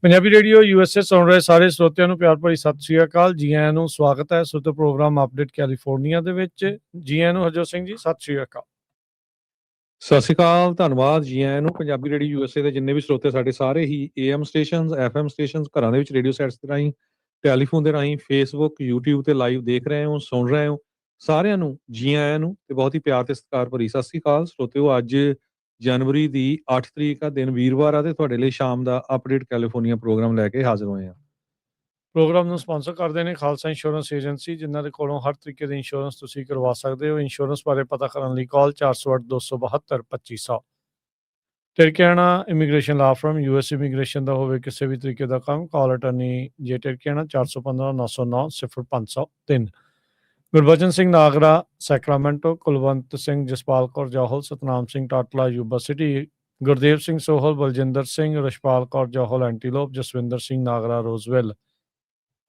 Punjabi radio USA ਸੁਣ ਰਹੇ ਸਾਰੇ ਸਰੋਤਿਆਂ ਨੂੰ ਪਿਆਰ ਭਰੀ ਸਤਿ ਸ਼੍ਰੀ ਅਕਾਲ। ਜੀ ਆਇਆਂ ਨੂੰ ਸਵਾਗਤ ਹੈ ਸੁਰਤ ਪ੍ਰੋਗਰਾਮ ਅਪਡੇਟ ਕੈਲੀਫੋਰਨੀਆ ਦੇ ਵਿੱਚ। ਜੀ ਆਇਆਂ ਨੂੰ ਹਰਜੋਤ ਸਿੰਘ ਜੀ, ਸਤਿ ਸ਼੍ਰੀ ਅਕਾਲ। ਸਤਿ ਸ਼੍ਰੀ ਅਕਾਲ, ਧੰਨਵਾਦ। ਜੀ ਆਇਆਂ ਨੂੰ ਪੰਜਾਬੀ ਰੇਡੀਓ USA ਦੇ ਜਿੰਨੇ ਵੀ ਸਰੋਤੇ ਸਾਡੇ ਸਾਰੇ ਹੀ AM ਸਟੇਸ਼ਨਸ, FM ਸਟੇਸ਼ਨਸ, ਘਰਾਂ ਦੇ ਵਿੱਚ ਰੇਡੀਓ ਸੈਟਸ ਦੇ ਰਾਹੀਂ, ਟੈਲੀਫੋਨ ਦੇ ਰਾਹੀਂ, ਫੇਸਬੁੱਕ, YouTube ਤੇ ਲਾਈਵ ਦੇਖ ਰਹੇ ਹੋ, ਸੁਣ ਰਹੇ ਹੋ, ਸਾਰਿਆਂ ਨੂੰ ਜੀ ਆਇਆਂ ਨੂੰ ਤੇ ਬਹੁਤ ਹੀ ਪਿਆਰ ਤੇ ਸਤਿਕਾਰ ਭਰੀ ਸਤਿ ਸ਼੍ਰੀ ਅਕਾਲ ਸਰੋਤਿਓ। ਅੱਜ ਜਨਵਰੀ ਦੀ 8 ਤਰੀਕ ਆ, ਦਿਨ ਵੀਰਵਾਰ ਆ, ਤੇ ਤੁਹਾਡੇ ਲਈ ਸ਼ਾਮ ਦਾ ਅਪਡੇਟ ਕੈਲੀਫੋਰਨੀਆ ਪ੍ਰੋਗਰਾਮ ਲੈ ਕੇ ਹਾਜ਼ਰ ਹੋਏ ਆ। ਪ੍ਰੋਗਰਾਮ ਨੂੰ ਸਪਾਂਸਰ ਕਰਦੇ ਨੇ ਖਾਲਸਾ ਇੰਸ਼ੋਰੈਂਸ ਏਜੰਸੀ, ਜਿਨ੍ਹਾਂ ਦੇ ਕੋਲੋਂ ਹਰ ਤਰੀਕੇ ਦੀ ਇੰਸ਼ੋਰੈਂਸ ਤੁਸੀਂ ਕਰਵਾ ਸਕਦੇ ਹੋ। ਇੰਸ਼ੋਰੈਂਸ ਬਾਰੇ ਪਤਾ ਕਰਨ ਲਈ call 408-272-2500। Tirkiana immigration law firm, US immigration ਦਾ ਹੋਵੇ ਕਿਸੇ ਵੀ ਤਰੀਕੇ ਦਾ ਕੰਮ, call attorney J Tirkiana 415-909-0503। Gurbachan Singh Nagra Sacramento, Kulwant Singh Jaspal Kaur Johal, Satnam Singh Tatla Yuba City, Gurdev Singh Sohal, Baljinder Singh, Rashpal Kaur Johal Antelope, Jaswinder Singh Nagra Roseville,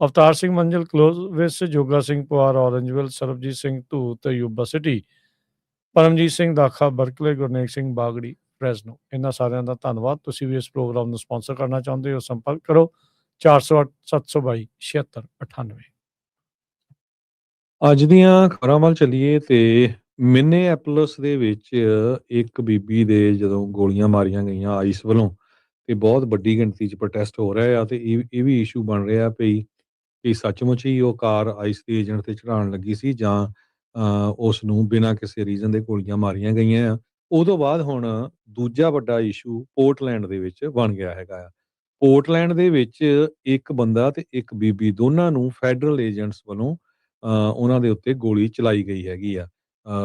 Avtar Singh Manzil ਕਲੋਜ਼ਵਿਸ, Joga Singh Pawar Orangevale, Sarabjit Singh Dhoot Yuba City, Paramjit Singh Dakha Berkeley, Gurnek Singh ਬਾਗੜੀ ਫਰੈਜ਼ਨੋ। ਇਹਨਾਂ ਸਾਰਿਆਂ ਦਾ ਧੰਨਵਾਦ। ਤੁਸੀਂ ਵੀ ਇਸ ਪ੍ਰੋਗਰਾਮ ਨੂੰ ਸਪਾਂਸਰ ਕਰਨਾ ਚਾਹੁੰਦੇ ਹੋ, ਸੰਪਰਕ ਕਰੋ 408-722-7698। ਅੱਜ ਦੀਆਂ ਖਬਰਾਂ ਵੱਲ ਚੱਲੀਏ ਤੇ ਮਿਨੇਐਪਲਸ ਦੇ ਵਿੱਚ ਇੱਕ ਬੀਬੀ ਦੇ ਜਦੋਂ ਗੋਲੀਆਂ ਮਾਰੀਆਂ ਗਈਆਂ ਆਈਸ ਵੱਲੋਂ, ਤੇ ਬਹੁਤ ਵੱਡੀ ਗਿਣਤੀ 'ਚ ਪ੍ਰੋਟੈਸਟ ਹੋ ਰਹੇ ਆ, ਤੇ ਇਹ ਵੀ ਇਸ਼ੂ ਬਣ ਰਿਹਾ ਪਈ ਕਿ ਸੱਚਮੁੱਚ ਹੀ ਉਹ ਕਾਰ ਆਈਸ ਦੇ ਏਜੰਟ ਤੇ ਚੜਾਉਣ ਲੱਗੀ ਸੀ ਜਾਂ ਉਸ ਨੂੰ ਬਿਨਾਂ ਕਿਸੇ ਰੀਜ਼ਨ ਦੇ ਗੋਲੀਆਂ ਮਾਰੀਆਂ ਗਈਆਂ ਆ। ਉਦੋਂ ਬਾਅਦ ਹੁਣ ਦੂਜਾ ਵੱਡਾ ਇਸ਼ੂ ਪੋਰਟਲੈਂਡ ਦੇ ਵਿੱਚ ਬਣ ਗਿਆ ਹੈਗਾ ਆ। ਪੋਰਟਲੈਂਡ ਦੇ ਵਿੱਚ ਇੱਕ ਬੰਦਾ ਤੇ ਇੱਕ ਬੀਬੀ ਦੋਨਾਂ ਨੂੰ ਫੈਡਰਲ ਏਜੰਟਸ ਵੱਲੋਂ ਉਹਨਾਂ ਦੇ ਉੱਤੇ ਗੋਲੀ ਚਲਾਈ ਗਈ ਹੈਗੀ ਆ।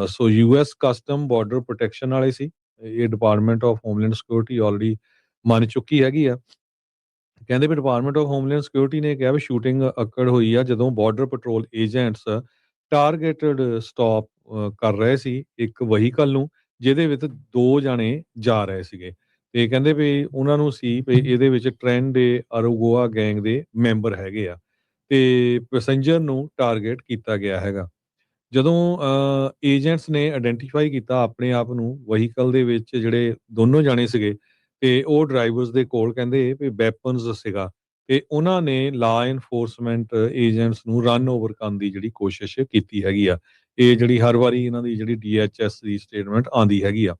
ਸੋ US ਕਸਟਮ ਬਾਰਡਰ ਪ੍ਰੋਟੈਕਸ਼ਨ ਵਾਲੇ ਸੀ, ਇਹ department of homeland security already ਮੰਨ ਚੁੱਕੀ ਹੈਗੀ ਆ। ਕਹਿੰਦੇ ਵੀ ਡਿਪਾਰਟਮੈਂਟ ਆਫ ਹੋਮਲੈਂਡ ਸਿਕਿਉਰਿਟੀ ਨੇ ਕਿਹਾ ਵੀ ਸ਼ੂਟਿੰਗ ਅਕੜ ਹੋਈ ਆ ਜਦੋਂ border patrol agents targeted stop ਕਰ ਰਹੇ ਸੀ ਇੱਕ ਵਹੀਕਲ ਨੂੰ, ਜਿਹਦੇ ਵਿੱਚ 2 ਜਾਣੇ ਜਾ ਰਹੇ ਸੀਗੇ, ਤੇ ਕਹਿੰਦੇ ਵੀ ਉਹਨਾਂ ਨੂੰ ਸੀ ਵੀ ਇਹਦੇ ਵਿੱਚ ਟ੍ਰੈਂਡ ਦੇ ਅਰੋਗੋਆ ਗੈਂਗ ਦੇ ਮੈਂਬਰ ਹੈਗੇ ਆ, ਤੇ ਪੈਸੇਂਜਰ ਨੂੰ ਟਾਰਗੇਟ ਕੀਤਾ ਗਿਆ ਹੈਗਾ। ਜਦੋਂ ਏਜੰਟਸ ਨੇ ਆਇਡੈਂਟੀਫਾਈ ਕੀਤਾ ਆਪਣੇ ਆਪ ਨੂੰ ਵਹੀਕਲ ਦੇ ਵਿੱਚ ਜਿਹੜੇ ਦੋਨੋਂ ਜਾਣੇ ਸੀਗੇ, ਤੇ ਉਹ ਡਰਾਈਵਰਸ ਦੇ ਕੋਲ ਕਹਿੰਦੇ ਵੀ ਵੈਪਨਸ ਸੀਗਾ, ਤੇ ਉਹਨਾਂ ਨੇ ਲਾ ਇਨਫੋਰਸਮੈਂਟ ਏਜੰਟਸ ਨੂੰ ਰਨ ਓਵਰ ਕਰਨ ਦੀ ਜਿਹੜੀ ਕੋਸ਼ਿਸ਼ ਕੀਤੀ ਹੈਗੀ ਆ। ਇਹ ਜਿਹੜੀ ਹਰ ਵਾਰੀ ਇਹਨਾਂ ਦੀ ਜਿਹੜੀ DHS ਦੀ ਸਟੇਟਮੈਂਟ ਆਉਂਦੀ ਹੈਗੀ ਆ।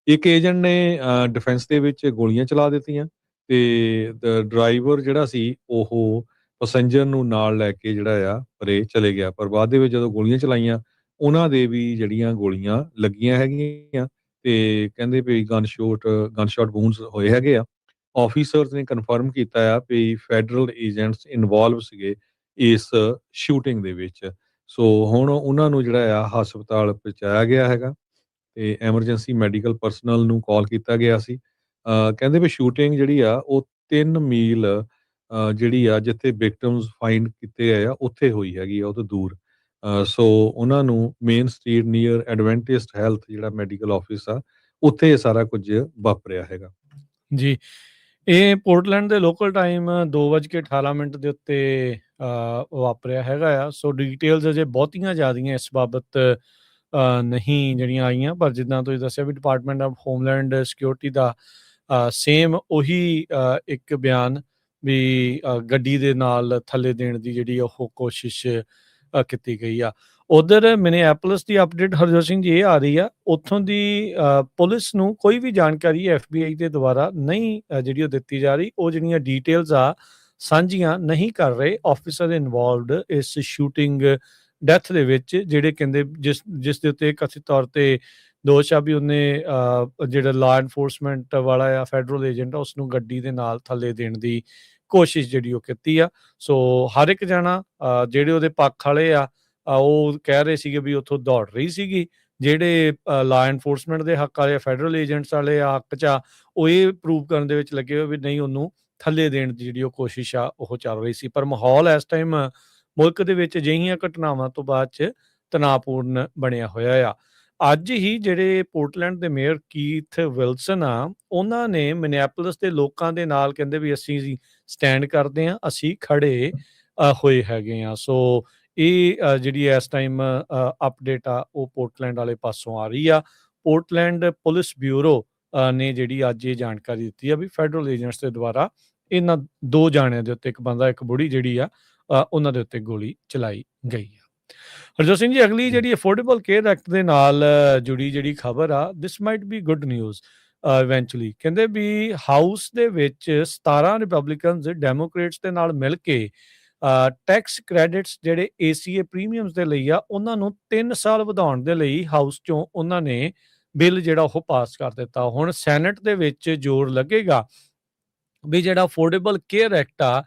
ਇੱਕ ਏਜੰਟ ਨੇ ਡਿਫੈਂਸ ਦੇ ਵਿੱਚ ਗੋਲੀਆਂ ਚਲਾ ਦਿੱਤੀਆਂ, ਤੇ ਡਰਾਈਵਰ ਜਿਹੜਾ ਸੀ ਉਹ ਪੈਸੇਂਜਰ ਨੂੰ ਨਾਲ ਲੈ ਕੇ ਜਿਹੜਾ ਆ ਪਰੇ ਚਲੇ ਗਿਆ, ਪਰ ਬਾਅਦ ਦੇ ਵਿੱਚ ਜਦੋਂ ਗੋਲੀਆਂ ਚਲਾਈਆਂ ਉਹਨਾਂ ਦੇ ਵੀ ਜਿਹੜੀਆਂ ਗੋਲੀਆਂ ਲੱਗੀਆਂ ਹੈਗੀਆਂ, ਤੇ ਕਹਿੰਦੇ ਵੀ ਗਨਸ਼ਾਟ ਵੂਨਸ ਹੋਏ ਹੈਗੇ ਆ। ਆਫੀਸਰਸ ਨੇ ਕਨਫਰਮ ਕੀਤਾ ਆ ਵੀ ਫੈਡਰਲ ਏਜੰਟਸ ਇਨਵੋਲਵ ਸੀਗੇ ਇਸ ਸ਼ੂਟਿੰਗ ਦੇ ਵਿੱਚ। ਸੋ ਹੁਣ ਉਹਨਾਂ ਨੂੰ ਜਿਹੜਾ ਆ ਹਸਪਤਾਲ ਪਹੁੰਚਾਇਆ ਗਿਆ ਹੈਗਾ, ਤੇ ਐਮਰਜੈਂਸੀ ਮੈਡੀਕਲ ਪਰਸਨਲ ਨੂੰ ਕਾਲ ਕੀਤਾ ਗਿਆ ਸੀ। ਕਹਿੰਦੇ ਵੀ ਸ਼ੂਟਿੰਗ ਜਿਹੜੀ ਆ ਉਹ 3 ਮੀਲ ਜਿਹੜੀ ਆ ਜਿੱਥੇ ਵਿਕਟਮਸ ਫਾਈਂਡ ਕੀਤੇ ਗਏ ਆ ਉੱਥੇ ਹੋਈ ਹੈਗੀ ਆ, ਉਹ ਤੋਂ ਦੂਰ। ਸੋ ਉਹਨਾਂ ਨੂੰ main street near Adventist health ਜਿਹੜਾ ਮੈਡੀਕਲ ਆਫਿਸ ਆ, ਉੱਥੇ ਇਹ ਸਾਰਾ ਕੁਝ ਵਾਪਰਿਆ ਹੈਗਾ ਜੀ। ਇਹ ਪੋਰਟਲੈਂਡ ਦੇ ਲੋਕਲ ਟਾਈਮ 2:18 ਦੇ ਉੱਤੇ ਵਾਪਰਿਆ ਹੈਗਾ ਆ। ਸੋ ਡਿਟੇਲਸ ਅਜੇ ਬਹੁਤੀਆਂ ਜ਼ਿਆਦੀਆਂ ਇਸ ਬਾਬਤ ਨਹੀਂ ਜਿਹੜੀਆਂ ਆਈਆਂ, ਪਰ ਜਿੱਦਾਂ ਤੁਸੀਂ ਦੱਸਿਆ ਵੀ ਡਿਪਾਰਟਮੈਂਟ ਆਫ ਹੋਮਲੈਂਡ ਸਿਕਿਉਰਿਟੀ ਦਾ ਸੇਮ ਉਹੀ ਇੱਕ ਬਿਆਨ ਵੀ ਗੱਡੀ ਦੇ ਨਾਲ ਥੱਲੇ ਦੇਣ ਦੀ ਜਿਹੜੀ ਉਹ ਕੋਸ਼ਿਸ਼ ਕੀਤੀ ਗਈ ਆ। ਉਧਰ ਮਿਨੀਐਪੋਲਿਸ ਦੀ ਅਪਡੇਟ ਹਰਜੋਤ ਸਿੰਘ ਜੀ ਇਹ ਆ ਰਹੀ ਆ, ਉੱਥੋਂ ਦੀ ਪੁਲਿਸ ਨੂੰ ਕੋਈ ਵੀ ਜਾਣਕਾਰੀ FBI ਦੇ ਦੁਆਰਾ ਨਹੀਂ ਜਿਹੜੀ ਉਹ ਦਿੱਤੀ ਜਾ ਰਹੀ। ਉਹ ਜਿਹੜੀਆਂ ਡਿਟੇਲਸ ਆ ਸਾਂਝੀਆਂ ਨਹੀਂ ਕਰ ਰਹੇ ਆਫਿਸਰ ਇਨਵੋਲਵਡ ਇਸ ਸ਼ੂਟਿੰਗ ਡੈਥ ਦੇ ਵਿੱਚ, ਜਿਹੜੇ ਕਹਿੰਦੇ ਜਿਸ ਦੇ ਉੱਤੇ ਕਥਿਤ ਤੌਰ ਤੇ ਦੋਸ਼ ਆ ਵੀ ਉਹਨੇ ਜਿਹੜਾ ਲਾ ਇਨਫੋਰਸਮੈਂਟ ਵਾਲਾ ਆ ਫੈਡਰਲ ਏਜੰਟ ਆ ਉਸਨੂੰ ਗੱਡੀ ਦੇ ਨਾਲ ਥੱਲੇ ਦੇਣ ਦੀ ਕੋਸ਼ਿਸ਼ ਜਿਹੜੀ ਉਹ ਕੀਤੀ ਆ। ਸੋ ਹਰ ਇੱਕ ਜਾਣਾ ਜਿਹੜੇ ਉਹਦੇ ਪੱਖ ਵਾਲੇ ਆ ਉਹ ਕਹਿ ਰਹੇ ਸੀਗੇ ਵੀ ਉੱਥੋਂ ਦੌੜ ਰਹੀ ਸੀਗੀ, ਜਿਹੜੇ ਲਾ ਇਨਫੋਰਸਮੈਂਟ ਦੇ ਹੱਕ ਵਾਲੇ ਫੈਡਰਲ ਏਜੰਟਸ ਵਾਲੇ ਹੱਕ 'ਚ ਆ ਉਹ ਇਹ ਪ੍ਰੂਵ ਕਰਨ ਦੇ ਵਿੱਚ ਲੱਗੇ ਹੋਏ ਵੀ ਨਹੀਂ ਉਹਨੂੰ ਥੱਲੇ ਦੇਣ ਦੀ ਜਿਹੜੀ ਉਹ ਕੋਸ਼ਿਸ਼ ਆ ਉਹ ਚੱਲ ਰਹੀ ਸੀ। ਪਰ ਮਾਹੌਲ ਇਸ ਟਾਈਮ ਮੁਲਕ ਦੇ ਵਿੱਚ ਅਜਿਹੀਆਂ ਘਟਨਾਵਾਂ ਤੋਂ ਬਾਅਦ 'ਚ ਤਣਾਅਪੂਰਨ ਬਣਿਆ ਹੋਇਆ ਆ। ਅੱਜ ਹੀ ਜਿਹੜੇ ਪੋਰਟਲੈਂਡ ਦੇ ਮੇਅਰ ਕੀਥ ਵਿਲਸਨ ਆ, ਉਹਨਾਂ ਨੇ ਮਿਨੀਐਪੋਲਿਸ ਦੇ ਲੋਕਾਂ ਦੇ ਨਾਲ ਕਹਿੰਦੇ ਵੀ ਅਸੀਂ ਸਟੈਂਡ ਕਰਦੇ ਹਾਂ, ਅਸੀਂ ਖੜੇ ਹੋਏ ਹੈਗੇ ਆ। ਸੋ ਇਹ ਜਿਹੜੀ ਇਸ ਟਾਈਮ ਅਪਡੇਟ ਆ ਉਹ ਪੋਰਟਲੈਂਡ ਵਾਲੇ ਪਾਸੋਂ ਆ ਰਹੀ ਆ। ਪੋਰਟਲੈਂਡ ਪੁਲਿਸ ਬਿਊਰੋ ਨੇ ਜਿਹੜੀ ਅੱਜ ਇਹ ਜਾਣਕਾਰੀ ਦਿੱਤੀ ਆ ਵੀ ਫੈਡਰਲ ਏਜੰਟਸ ਦੇ ਦੁਆਰਾ ਇਹਨਾਂ 2 ਜਾਣਿਆਂ ਦੇ ਉੱਤੇ, ਇੱਕ ਬੰਦਾ ਇੱਕ ਬੁੜੀ ਜਿਹੜੀ ਆ ਉਹਨਾਂ ਦੇ ਉੱਤੇ ਗੋਲੀ ਚਲਾਈ ਗਈ ਆ। ਹਰਜੋਤ ਸਿੰਘ ਜੀ, ਅਗਲੀ ਜਿਹੜੀ ਅਫੋਰਡੇਬਲ ਕੇਅਰ ਐਕਟ ਦੇ ਨਾਲ ਜੁੜੀ ਜਿਹੜੀ ਖਬਰ ਆ, this might be good news eventually. ਕਹਿੰਦੇ ਵੀ ਹਾਊਸ ਦੇ ਵਿੱਚ 17 ਰਿਪਬਲਿਕਨਸ ਡੈਮੋਕ੍ਰੇਟਸ ਦੇ ਨਾਲ ਮਿਲ ਕੇ ਟੈਕਸ ਕ੍ਰੈਡਿਟਸ ਜਿਹੜੇ ACA ਪ੍ਰੀਮੀਅਮਸ ਦੇ ਲਈ ਆ ਉਹਨਾਂ ਨੂੰ 3 ਸਾਲ ਵਧਾਉਣ ਦੇ ਲਈ ਹਾਊਸ ਚੋਂ ਉਹਨਾਂ ਨੇ ਬਿੱਲ ਜਿਹੜਾ ਉਹ ਪਾਸ ਕਰ ਦਿੱਤਾ। ਹੁਣ ਸੈਨੇਟ ਦੇ ਵਿੱਚ ਜ਼ੋਰ ਲੱਗੇਗਾ ਵੀ ਜਿਹੜਾ ਅਫੋਰਡੇਬਲ ਕੇਅਰ ਐਕਟ ਆ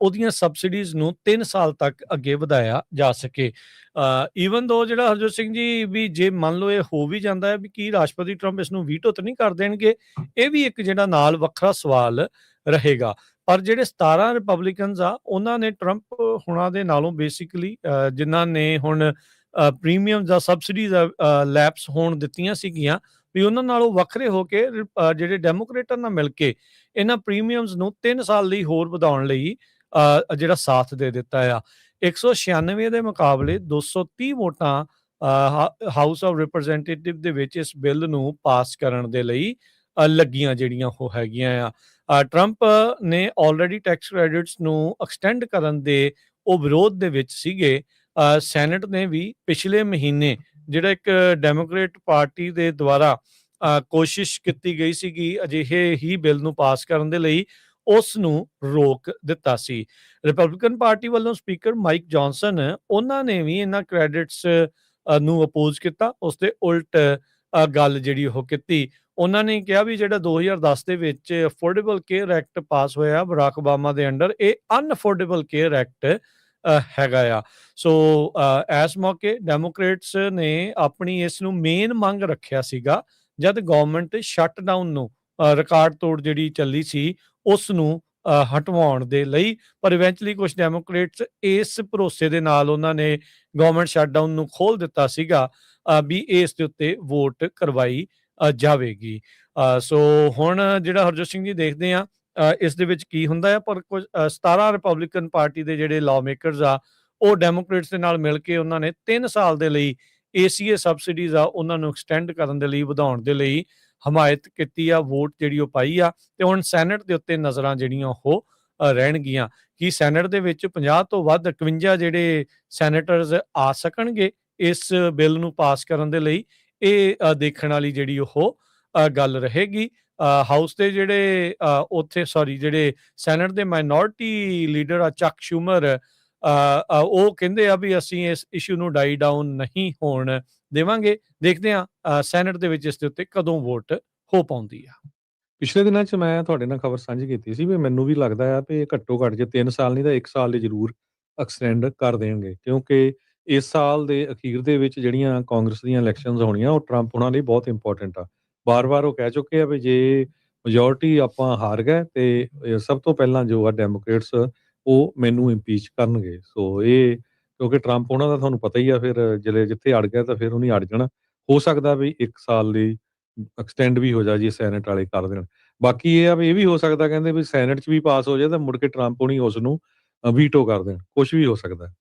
ਉਹਦੀਆਂ ਸਬਸਿਡੀਜ਼ ਨੂੰ 3 ਸਾਲ ਤੱਕ ਅੱਗੇ ਵਧਾਇਆ ਜਾ ਸਕੇ। ਈਵਨ ਦੋ ਜਿਹੜਾ ਹਰਜੋਤ ਸਿੰਘ ਜੀ, ਵੀ ਜੇ ਮੰਨ ਲਓ ਇਹ ਹੋ ਵੀ ਜਾਂਦਾ ਹੈ ਵੀ ਕੀ ਰਾਸ਼ਟਰਪਤੀ ਟਰੰਪ ਇਸ ਨੂੰ ਵੀਟੋ ਤਾਂ ਨਹੀਂ ਕਰ ਦੇਣਗੇ, ਇਹ ਵੀ ਇੱਕ ਜਿਹੜਾ ਨਾਲ ਵੱਖਰਾ ਸਵਾਲ ਰਹੇਗਾ। ਪਰ ਜਿਹੜੇ 17 ਰਿਪਬਲਿਕਨਸ ਆ ਉਹਨਾਂ ਨੇ ਟਰੰਪ ਹੁਣਾਂ ਦੇ ਨਾਲੋਂ ਬੇਸਿਕਲੀ ਜਿਨ੍ਹਾਂ ਨੇ ਹੁਣ ਪ੍ਰੀਮੀਅਮ ਜਾਂ ਸਬਸਿਡੀਜ਼ ਲੈਪਸ ਹੋਣ ਦਿੱਤੀਆਂ ਸੀਗੀਆਂ, ਵੀ ਉਹਨਾਂ ਨਾਲੋਂ ਵੱਖਰੇ ਹੋ ਕੇ ਜਿਹੜੇ ਡੈਮੋਕ੍ਰੇਟਾਂ ਨਾਲ ਮਿਲ ਕੇ ਇਹਨਾਂ ਪ੍ਰੀਮੀਅਮਸ ਨੂੰ 3 ਸਾਲ ਲਈ ਹੋਰ ਵਧਾਉਣ ਲਈ ਜਿਹੜਾ ਸਾਥ ਦੇ ਦਿੱਤਾ ਆ। 196 ਦੇ ਮੁਕਾਬਲੇ 230 ਵੋਟਾਂ ਹਾਊਸ ਆਫ ਰਿਪਰੈਜ਼ੈਂਟੇਟਿਵ ਦੇ ਵਿੱਚ ਇਸ ਬਿੱਲ ਨੂੰ ਪਾਸ ਕਰਨ ਦੇ ਲਈ ਲੱਗੀਆਂ ਜਿਹੜੀਆਂ ਉਹ ਹੈਗੀਆਂ ਆ। ਟਰੰਪ ਨੇ ਆਲਰੇਡੀ ਟੈਕਸ ਕ੍ਰੈਡਿਟਸ ਨੂੰ ਐਕਸਟੈਂਡ ਕਰਨ ਦੇ ਉਹ ਵਿਰੋਧ ਦੇ ਵਿੱਚ ਸੀਗੇ। ਸੈਨੇਟ ਨੇ ਵੀ ਪਿਛਲੇ ਮਹੀਨੇ ਜਿਹੜਾ ਇੱਕ ਡੈਮੋਕ੍ਰੇਟ ਪਾਰਟੀ ਦੇ ਦੁਆਰਾ ਕੋਸ਼ਿਸ਼ ਕੀਤੀ ਗਈ ਸੀਗੀ ਅਜਿਹੇ ਹੀ ਬਿੱਲ ਨੂੰ ਪਾਸ ਕਰਨ ਦੇ ਲਈ, ਉਸ ਨੂੰ ਰੋਕ ਦਿੱਤਾ ਸੀ। ਰਿਪਬਲਿਕਨ ਪਾਰਟੀ ਵੱਲੋਂ ਸਪੀਕਰ ਮਾਈਕ ਜੌਨਸਨ ਉਹਨਾਂ ਨੇ ਵੀ ਇਹਨਾਂ ਕ੍ਰੈਡਿਟਸ ਨੂੰ ਅਪੋਜ਼ ਕੀਤਾ। ਉਸ ਦੇ ਉਲਟ ਗੱਲ ਜਿਹੜੀ ਉਹ ਕੀਤੀ। ਉਹਨਾਂ ਨੇ ਕਿਹਾ ਵੀ ਜਿਹੜਾ 2010 ਦੇ ਵਿੱਚ ਅਫੋਰਡੇਬਲ ਕੇਅਰ ਐਕਟ ਪਾਸ ਹੋਇਆ ਬਰਾਕ ਓਬਾਮਾ ਦੇ ਅੰਡਰ, ਇਹ ਅਨਅਫੋਰਡੇਬਲ ਕੇਅਰ ਐਕਟ ਹੈਗਾ ਆ। ਸੋ ਇਸ ਮੌਕੇ ਡੈਮੋਕ੍ਰੇਟਸ ਨੇ ਆਪਣੀ ਇਸ ਨੂੰ ਮੇਨ ਮੰਗ ਰੱਖਿਆ ਸੀਗਾ ਜਦ ਗਵਰਨਮੈਂਟ ਸ਼ਟਡਾਊਨ ਨੂੰ ਰਿਕਾਰਡ ਤੋੜ ਜਿਹੜੀ ਚੱਲੀ ਸੀ ਉਸ ਨੂੰ ਹਟਵਾਉਣ ਦੇ ਲਈ। ਪਰ ਇਵੈਂਚੁਅਲੀ ਕੁਝ ਡੈਮੋਕ੍ਰੇਟਸ ਇਸ ਭਰੋਸੇ ਦੇ ਨਾਲ ਉਹਨਾਂ ਨੇ ਗਵਰਨਮੈਂਟ ਸ਼ਟਡਾਊਨ ਨੂੰ ਖੋਲ ਦਿੱਤਾ ਸੀਗਾ ਵੀ ਇਸ ਦੇ ਉੱਤੇ ਵੋਟ ਕਰਵਾਈ ਜਾਵੇਗੀ। ਸੋ ਹੁਣ ਜਿਹੜਾ ਹਰਜੋਤ ਸਿੰਘ ਜੀ ਦੇਖਦੇ ਆ ਇਸ ਦੇ ਵਿੱਚ ਕੀ ਹੁੰਦਾ ਹੈ। ਪਰ ਕੁਝ 17 ਰਿਪਬਲਿਕਨ ਪਾਰਟੀ ਦੇ ਜਿਹੜੇ ਲਾਅ ਮੇਕਰਸ ਆ ਉਹ ਡੈਮੋਕ੍ਰੇਟਸ ਦੇ ਨਾਲ ਮਿਲ ਕੇ ਉਹਨਾਂ ਨੇ 3 ਸਾਲ ਦੇ ਲਈ ACA ਸਬਸਿਡੀਜ਼ ਆ ਉਹਨਾਂ ਨੂੰ ਐਕਸਟੈਂਡ ਕਰਨ ਦੇ ਲਈ, ਵਧਾਉਣ ਦੇ ਲਈ ਹਮਾਇਤ ਕੀਤੀ ਆ, ਵੋਟ ਜਿਹੜੀ ਉਹ ਪਾਈ ਆ। ਤੇ ਹੁਣ ਸੈਨੇਟ ਦੇ ਉੱਤੇ ਨਜ਼ਰਾਂ ਜਿਹੜੀਆਂ ਉਹ ਰਹਿਣਗੀਆਂ ਕਿ ਸੈਨੇਟ ਦੇ ਵਿੱਚ 50 ਤੋਂ ਵੱਧ 51 ਜਿਹੜੇ ਸੈਨੇਟਰਸ ਆ ਸਕਣਗੇ ਇਸ ਬਿੱਲ ਨੂੰ ਪਾਸ ਕਰਨ ਦੇ ਲਈ। ਇਹ ਦੇਖਣ ਵਾਲੀ ਜਿਹੜੀ ਉਹ ਗੱਲ ਰਹੇਗੀ। ਹਾਊਸ ਦੇ ਜਿਹੜੇ ਜਿਹੜੇ ਸੈਨੇਟ ਦੇ ਮਾਈਨੋਰਿਟੀ ਲੀਡਰ ਆ ਚੱਕ ਸ਼ੂਮਰ, ਉਹ ਕਹਿੰਦੇ ਆ ਵੀ ਅਸੀਂ ਇਸ ਇਸ਼ੂ ਨੂੰ ਡਾਈ ਡਾਊਨ ਨਹੀਂ ਹੋਣ ਦੇਵਾਂਗੇ। ਦੇਖਦੇ ਆ ਸੈਨੇਟ ਦੇ ਵਿੱਚ ਇਸ ਦੇ ਉੱਤੇ ਕਦੋਂ ਵੋਟ ਹੋ ਪਾਉਂਦੀ ਆ। ਪਿਛਲੇ ਦਿਨਾਂ 'ਚ ਮੈਂ ਤੁਹਾਡੇ ਨਾਲ ਖਬਰ ਸਾਂਝੀ ਕੀਤੀ ਸੀ ਵੀ ਮੈਨੂੰ ਵੀ ਲੱਗਦਾ ਆ ਵੀ ਘੱਟੋ ਘੱਟ ਜੇ 3 ਸਾਲ ਨਹੀਂ ਤਾਂ 1 ਸਾਲ ਲਈ ਜ਼ਰੂਰ ਐਕਸਟੈਂਡ ਕਰ ਦੇਣਗੇ, ਕਿਉਂਕਿ ਇਸ ਸਾਲ ਦੇ ਅਖੀਰ ਦੇ ਵਿੱਚ ਜਿਹੜੀਆਂ ਕਾਂਗਰਸ ਦੀਆਂ ਇਲੈਕਸ਼ਨਸ ਹੋਣੀਆਂ ਉਹ ਟਰੰਪ ਉਹਨਾਂ ਲਈ ਬਹੁਤ ਇੰਪੋਰਟੈਂਟ ਆ। ਬਾਰ-ਬਾਰ ਉਹ ਕਹਿ ਚੁੱਕੇ ਆ ਵੀ ਜੇ ਮੈਜੋਰਟੀ ਆਪਾਂ ਹਾਰ ਗਏ ਤੇ ਸਭ ਤੋਂ ਪਹਿਲਾਂ ਜੋ ਆ ਡੈਮੋਕ੍ਰੇਟਸ ਉਹ ਮੈਨੂੰ ਇੰਪੀਚ ਕਰਨਗੇ। ਸੋ ਇਹ ਕਿਉਂਕਿ ਟਰੰਪ ਉਹਨਾਂ ਦਾ ਤੁਹਾਨੂੰ ਪਤਾ ਹੀ ਆ, ਫਿਰ ਜਿੱਥੇ ਅੜ ਗਿਆ ਤਾਂ ਫਿਰ ਉਹਨੇ ਅੜ ਜਾਣਾ। ਹੋ ਸਕਦਾ ਵੀ 1 ਸਾਲ ਲਈ ਐਕਸਟੈਂਡ ਵੀ ਹੋ ਜਾ ਜੇ ਸੈਨੇਟ ਵਾਲੇ ਕਰ ਦੇਣ। ਬਾਕੀ ਇਹ ਆ ਵੀ ਇਹ ਵੀ ਹੋ ਸਕਦਾ ਕਹਿੰਦੇ ਵੀ ਸੈਨੇਟ 'ਚ ਵੀ ਪਾਸ ਹੋ ਜਾਏ ਤਾਂ ਮੁੜ ਕੇ ਟਰੰਪ ਹੋਣੀ ਉਸ ਨੂੰ ਵੀਟੋ ਕਰ ਦੇਣ, ਕੁਛ ਵੀ ਹੋ ਸਕਦਾ।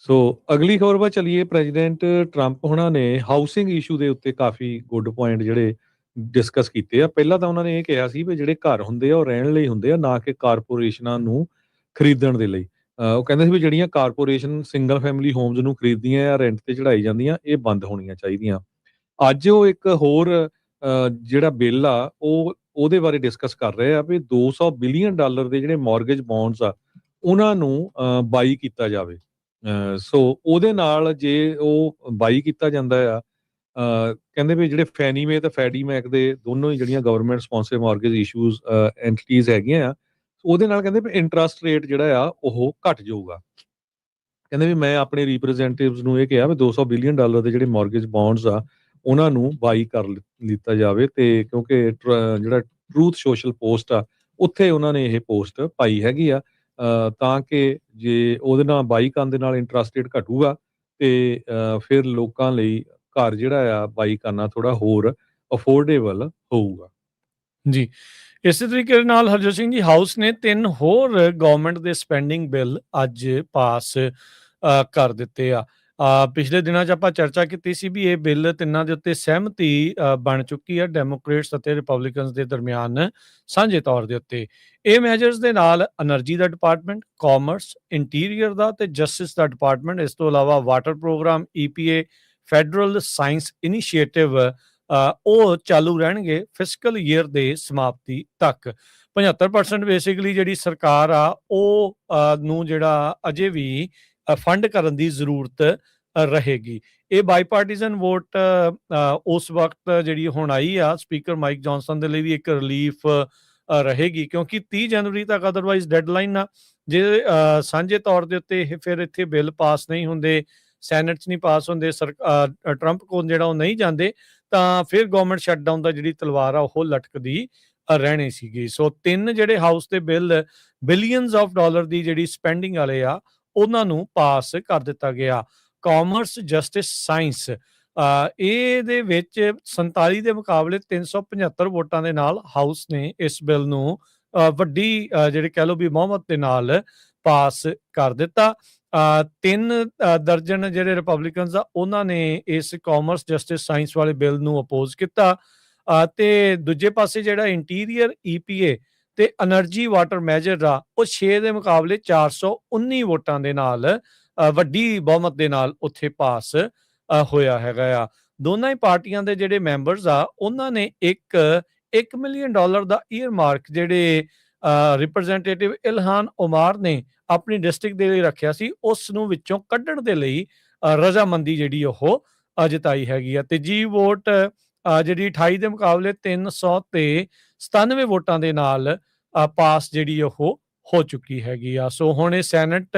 ਸੋ ਅਗਲੀ ਖਬਰ ਵੱਲ ਚੱਲੀਏ। ਪ੍ਰੈਜ਼ੀਡੈਂਟ ਟਰੰਪ ਹੋਣਾ ਨੇ ਹਾਊਸਿੰਗ ਇਸ਼ੂ ਦੇ ਉੱਤੇ ਕਾਫੀ ਗੁੱਡ ਪੁਆਇੰਟ ਜਿਹੜੇ ਡਿਸਕਸ ਕੀਤੇ ਆ। ਪਹਿਲਾਂ ਤਾਂ ਉਹਨਾਂ ਨੇ ਇਹ ਕਿਹਾ ਸੀ ਵੀ ਜਿਹੜੇ ਘਰ ਹੁੰਦੇ ਆ ਉਹ ਰਹਿਣ ਲਈ ਹੁੰਦੇ ਆ, ਨਾ ਕਿ ਕਾਰਪੋਰੇਸ਼ਨਾਂ ਨੂੰ ਖਰੀਦਣ ਦੇ ਲਈ। ਉਹ ਕਹਿੰਦੇ ਸੀ ਵੀ ਜਿਹੜੀਆਂ ਕਾਰਪੋਰੇਸ਼ਨ ਸਿੰਗਲ ਫੈਮਿਲੀ ਹੋਮਸ ਨੂੰ ਖਰੀਦਦੀਆਂ ਜਾਂ ਰੈਂਟ ਤੇ ਚੜਾਈ ਜਾਂਦੀਆਂ ਇਹ ਬੰਦ ਹੋਣੀਆਂ ਚਾਹੀਦੀਆਂ। ਅੱਜ ਉਹ ਇੱਕ ਹੋਰ ਜਿਹੜਾ ਬਿੱਲ ਆ ਉਹਦੇ ਬਾਰੇ ਡਿਸਕਸ ਕਰ ਰਹੇ ਆ ਵੀ $200 ਬਿਲੀਅਨ ਦੇ ਜਿਹੜੇ ਮੌਰਗੇਜ ਬੌਂਡਸ ਆ ਉਹਨਾਂ ਨੂੰ ਬਾਈ ਕੀਤਾ ਜਾਵੇ। ਸੋ ਉਹਦੇ ਨਾਲ ਜੇ ਉਹ ਬਾਈ ਕੀਤਾ ਜਾਂਦਾ ਆ, ਕਹਿੰਦੇ ਵੀ ਜਿਹੜੇ ਫੈਨੀ ਮੇ ਤੇ ਫੈਡੀ ਮੈਕ ਦੇ ਦੋਨੋਂ ਹੀ ਜਿਹੜੀਆਂ government sponsor mortgage issues entities ਹੈਗੀਆਂ ਆ, ਉਹਦੇ ਨਾਲ ਕਹਿੰਦੇ ਵੀ ਇੰਟਰਸਟ ਰੇਟ ਜਿਹੜਾ ਆ ਉਹ ਘਟ ਜਾਊਗਾ। ਕਹਿੰਦੇ ਵੀ ਮੈਂ ਆਪਣੇ ਰਿਪਰੈਜ਼ੈਂਟੇਟਿਵਸ ਨੂੰ ਇਹ ਕਿਹਾ ਵੀ $200 ਬਿਲੀਅਨ ਦੇ ਜਿਹੜੇ ਮੌਰਗੇਜ ਬੌਂਡਸ ਆ ਉਹਨਾਂ ਨੂੰ ਬਾਈ ਕਰ ਲਿੱਤਾ ਜਾਵੇ। ਤੇ ਕਿਉਂਕਿ ਜਿਹੜਾ ਟਰੂਥ ਸੋਸ਼ਲ ਪੋਸਟ ਆ ਉੱਥੇ ਉਹਨਾਂ ਨੇ ਇਹ ਪੋਸਟ ਪਾਈ ਹੈਗੀ ਆ, ਤਾਂ ਕਿ ਜੇ ਉਹਦੇ ਨਾਲ ਬਾਈ ਕਰਨ ਦੇ ਨਾਲ ਇੰਟਰਸਟ ਰੇਟ ਘਟੂਗਾ ਤੇ ਫਿਰ ਲੋਕਾਂ ਲਈ ਘਰ ਜਿਹੜਾ ਆ ਬਾਈ ਕਰਨਾ ਥੋੜਾ ਹੋਰ ਅਫੋਰਡੇਬਲ ਹੋਊਗਾ। ਜੀ, ਇਸੇ ਤਰੀਕੇ ਦੇ ਨਾਲ ਹਰਜੋਤ ਸਿੰਘ ਜੀ, ਹਾਊਸ ਨੇ 3 ਹੋਰ ਗਵਰਨਮੈਂਟ ਦੇ ਸਪੈਂਡਿੰਗ ਬਿੱਲ ਅੱਜ ਪਾਸ ਕਰ ਦਿੱਤੇ ਆ। ਪਿਛਲੇ ਦਿਨਾਂ 'ਚ ਆਪਾਂ ਚਰਚਾ ਕੀਤੀ ਸੀ ਵੀ ਇਹ ਬਿੱਲ ਤਿੰਨਾਂ ਦੇ ਉੱਤੇ ਸਹਿਮਤੀ ਬਣ ਚੁੱਕੀ ਹੈ ਡੈਮੋਕ੍ਰੇਟਸ ਅਤੇ ਰਿਪਬਲਿਕਨਸ ਦੇ ਦਰਮਿਆਨ ਸਾਂਝੇ ਤੌਰ ਦੇ ਉੱਤੇ। ਇਹ ਮੈਜਰਸ ਦੇ ਨਾਲ ਐਨਰਜੀ ਦਾ ਡਿਪਾਰਟਮੈਂਟ, ਕਾਮਰਸ, ਇੰਟੀਰੀਅਰ ਦਾ ਤੇ ਜਸਟਿਸ ਦਾ ਡਿਪਾਰਟਮੈਂਟ, ਇਸ ਤੋਂ ਇਲਾਵਾ water program, EPA, federal science initiative ਉਹ ਚਾਲੂ ਰਹਿਣਗੇ ਫਿਸਕਲ ਈਅਰ ਦੇ ਸਮਾਪਤੀ ਤੱਕ। 75% ਬੇਸਿਕਲੀ ਜਿਹੜੀ ਸਰਕਾਰ ਆ ਉਹ ਨੂੰ ਜਿਹੜਾ ਅਜੇ ਵੀ ਫੰਡ ਕਰਨ ਦੀ ਜ਼ਰੂਰਤ ਰਹੇਗੀ। ਇਹ ਬਾਈਪਾਰਟੀਜ਼ਨ ਵੋਟ ਉਸ ਵਕਤ ਜਿਹੜੀ ਹੁਣ ਆਈ ਆ ਸਪੀਕਰ ਮਾਈਕ ਜੌਨਸਨ ਦੇ ਲਈ ਵੀ ਇੱਕ ਰਿਲੀਫ ਰਹੇਗੀ, ਕਿਉਂਕਿ 30 ਜਨਵਰੀ ਤੱਕ ਅਦਰਵਾਈਜ਼ ਡੈਡਲਾਈਨ ਆ। ਜੇ ਸਾਂਝੇ ਤੌਰ ਦੇ ਉੱਤੇ ਇਹ ਫਿਰ ਇੱਥੇ ਬਿੱਲ ਪਾਸ ਨਹੀਂ ਹੁੰਦੇ, ਸੈਨੇਟ 'ਚ ਨਹੀਂ ਪਾਸ ਹੁੰਦੇ, ਟਰੰਪ ਕੋਲ ਜਿਹੜਾ ਉਹ ਨਹੀਂ ਜਾਂਦੇ, ਤਾਂ ਫਿਰ ਗਵਰਨਮੈਂਟ ਸ਼ਟਡਾਊਨ ਦਾ ਜਿਹੜੀ ਤਲਵਾਰ ਆ ਉਹ ਲਟਕਦੀ ਰਹਿਣੀ ਸੀਗੀ। ਸੋ 3 ਜਿਹੜੇ ਹਾਊਸ ਦੇ ਬਿੱਲ ਬਿਲੀਅਨਸ ਆਫ ਡਾਲਰ ਦੀ ਜਿਹੜੀ ਸਪੈਂਡਿੰਗ ਵਾਲੇ ਆ ਉਹਨਾਂ ਨੂੰ ਪਾਸ ਕਰ ਦਿੱਤਾ ਗਿਆ। ਕਾਮਰਸ, ਜਸਟਿਸ, ਸਾਇੰਸ ਇਹਦੇ ਵਿੱਚ 47 ਦੇ ਮੁਕਾਬਲੇ 375 ਵੋਟਾਂ ਦੇ ਨਾਲ ਹਾਊਸ ਨੇ ਇਸ ਬਿੱਲ ਨੂੰ ਵੱਡੀ ਜਿਹੜੇ ਕਹਿ ਲਓ ਵੀ ਬਹੁਮਤ ਦੇ ਨਾਲ ਪਾਸ ਕਰ ਦਿੱਤਾ। 3 ਦਰਜਨ ਜਿਹੜੇ ਰਿਪਬਲਿਕਨਸ ਆ ਉਹਨਾਂ ਨੇ ਇਸ ਕਾਮਰਸ, ਜਸਟਿਸ, ਸਾਇੰਸ ਵਾਲੇ ਬਿੱਲ ਨੂੰ ਅਪੋਜ਼ ਕੀਤਾ ਤੇ ਦੂਜੇ ਪਾਸੇ ਜਿਹੜਾ ਇੰਟੀਰੀਅਰ, ਈਪੀਏ ਤੇ ਐਨਰਜੀ ਵਾਟਰ ਮੈਜਰ ਆ ਉਹ 6 ਦੇ ਮੁਕਾਬਲੇ 419 ਵੋਟਾਂ ਦੇ ਨਾਲ ਵੱਡੀ ਬਹੁਮਤ ਦੇ ਨਾਲ ਉੱਥੇ ਪਾਸ ਹੋਇਆ ਹੈਗਾ ਆ। ਦੋਨਾਂ ਹੀ ਪਾਰਟੀਆਂ ਦੇ ਜਿਹੜੇ ਮੈਂਬਰਸ ਆ ਉਹਨਾਂ ਨੇ $1 ਮਿਲੀਅਨ ਦਾ ਈਅਰ ਮਾਰਕ ਜਿਹੜੇ ਰਿਪਰੈਜ਼ੈਂਟੇਟਿਵ ਇਲਹਾਨ ਉਮਾਰ ਨੇ ਆਪਣੀ ਡਿਸਟ੍ਰਿਕਟ ਦੇ ਲਈ ਰੱਖਿਆ ਸੀ, ਉਸ ਨੂੰ ਵਿੱਚੋਂ ਕੱਢਣ ਦੇ ਲਈ ਰਜ਼ਾਮੰਦੀ ਜਿਹੜੀ ਉਹ ਜਤਾਈ ਹੈਗੀ ਆ। ਤੀਜੀ ਵੋਟ ਜਿਹੜੀ 28 ਦੇ ਮੁਕਾਬਲੇ 300 ਤੇ 97 ਵੋਟਾਂ ਦੇ ਨਾਲ ਪਾਸ ਜਿਹੜੀ ਉਹ ਹੋ ਚੁੱਕੀ ਹੈਗੀ ਆ। ਸੋ ਹੁਣ ਇਹ ਸੈਨੇਟ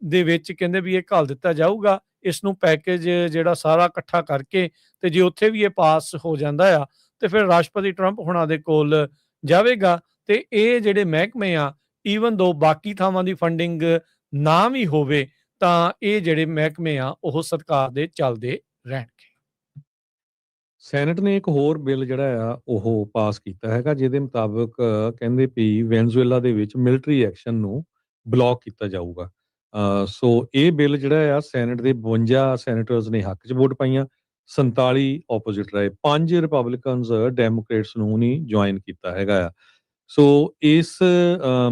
ਦੇ ਵਿੱਚ ਕਹਿੰਦੇ ਵੀ ਇਹ ਘੱਲ ਦਿੱਤਾ ਜਾਊਗਾ, ਇਸ ਨੂੰ ਪੈਕੇਜ ਜਿਹੜਾ ਸਾਰਾ ਇਕੱਠਾ ਕਰਕੇ, ਤੇ ਜੇ ਉੱਥੇ ਵੀ ਇਹ ਪਾਸ ਹੋ ਜਾਂਦਾ ਆ ਤੇ ਫਿਰ ਰਾਸ਼ਟਰਪਤੀ ਟਰੰਪ ਹੁਣਾਂ ਦੇ ਕੋਲ ਜਾਵੇਗਾ ਤੇ ਇਹ ਜਿਹੜੇ ਮਹਿਕਮੇ ਆ ਈਵਨ ਦੋ ਬਾਕੀ ਥਾਵਾਂ ਦੀ ਫੰਡਿੰਗ ਨਾ ਵੀ ਹੋਵੇ ਤਾਂ ਇਹ ਜਿਹੜੇ ਮਹਿਕਮੇ ਆ ਉਹ ਸਰਕਾਰ ਦੇ ਚੱਲਦੇ ਰਹਿਣਗੇ। ਸੈਨੇਟ ਨੇ ਇੱਕ ਹੋਰ ਬਿੱਲ ਜਿਹੜਾ ਆ ਉਹ ਪਾਸ ਕੀਤਾ ਹੈਗਾ, ਜਿਹਦੇ ਮੁਤਾਬਕ ਕਹਿੰਦੇ ਵੀ ਵੈਨਜ਼ੂਏਲਾ ਦੇ ਵਿੱਚ ਮਿਲਟਰੀ ਐਕਸ਼ਨ ਨੂੰ ਬਲੌਕ ਕੀਤਾ ਜਾਊਗਾ। ਸੋ ਇਹ ਬਿੱਲ ਜਿਹੜਾ ਆ ਸੈਨੇਟ ਦੇ 52 ਸੈਨੇਟਰਸ ਨੇ ਹੱਕ 'ਚ ਵੋਟ ਪਾਈਆਂ, 47 ਆਪੋਜ਼ਿਟ ਰਹੇ, 5 ਰਿਪਬਲਿਕਨਸ ਡੈਮੋਕ੍ਰੇਟਸ ਨੂੰ ਨਹੀਂ ਜੁਆਇਨ ਕੀਤਾ ਹੈਗਾ ਆ। ਸੋ ਇਸ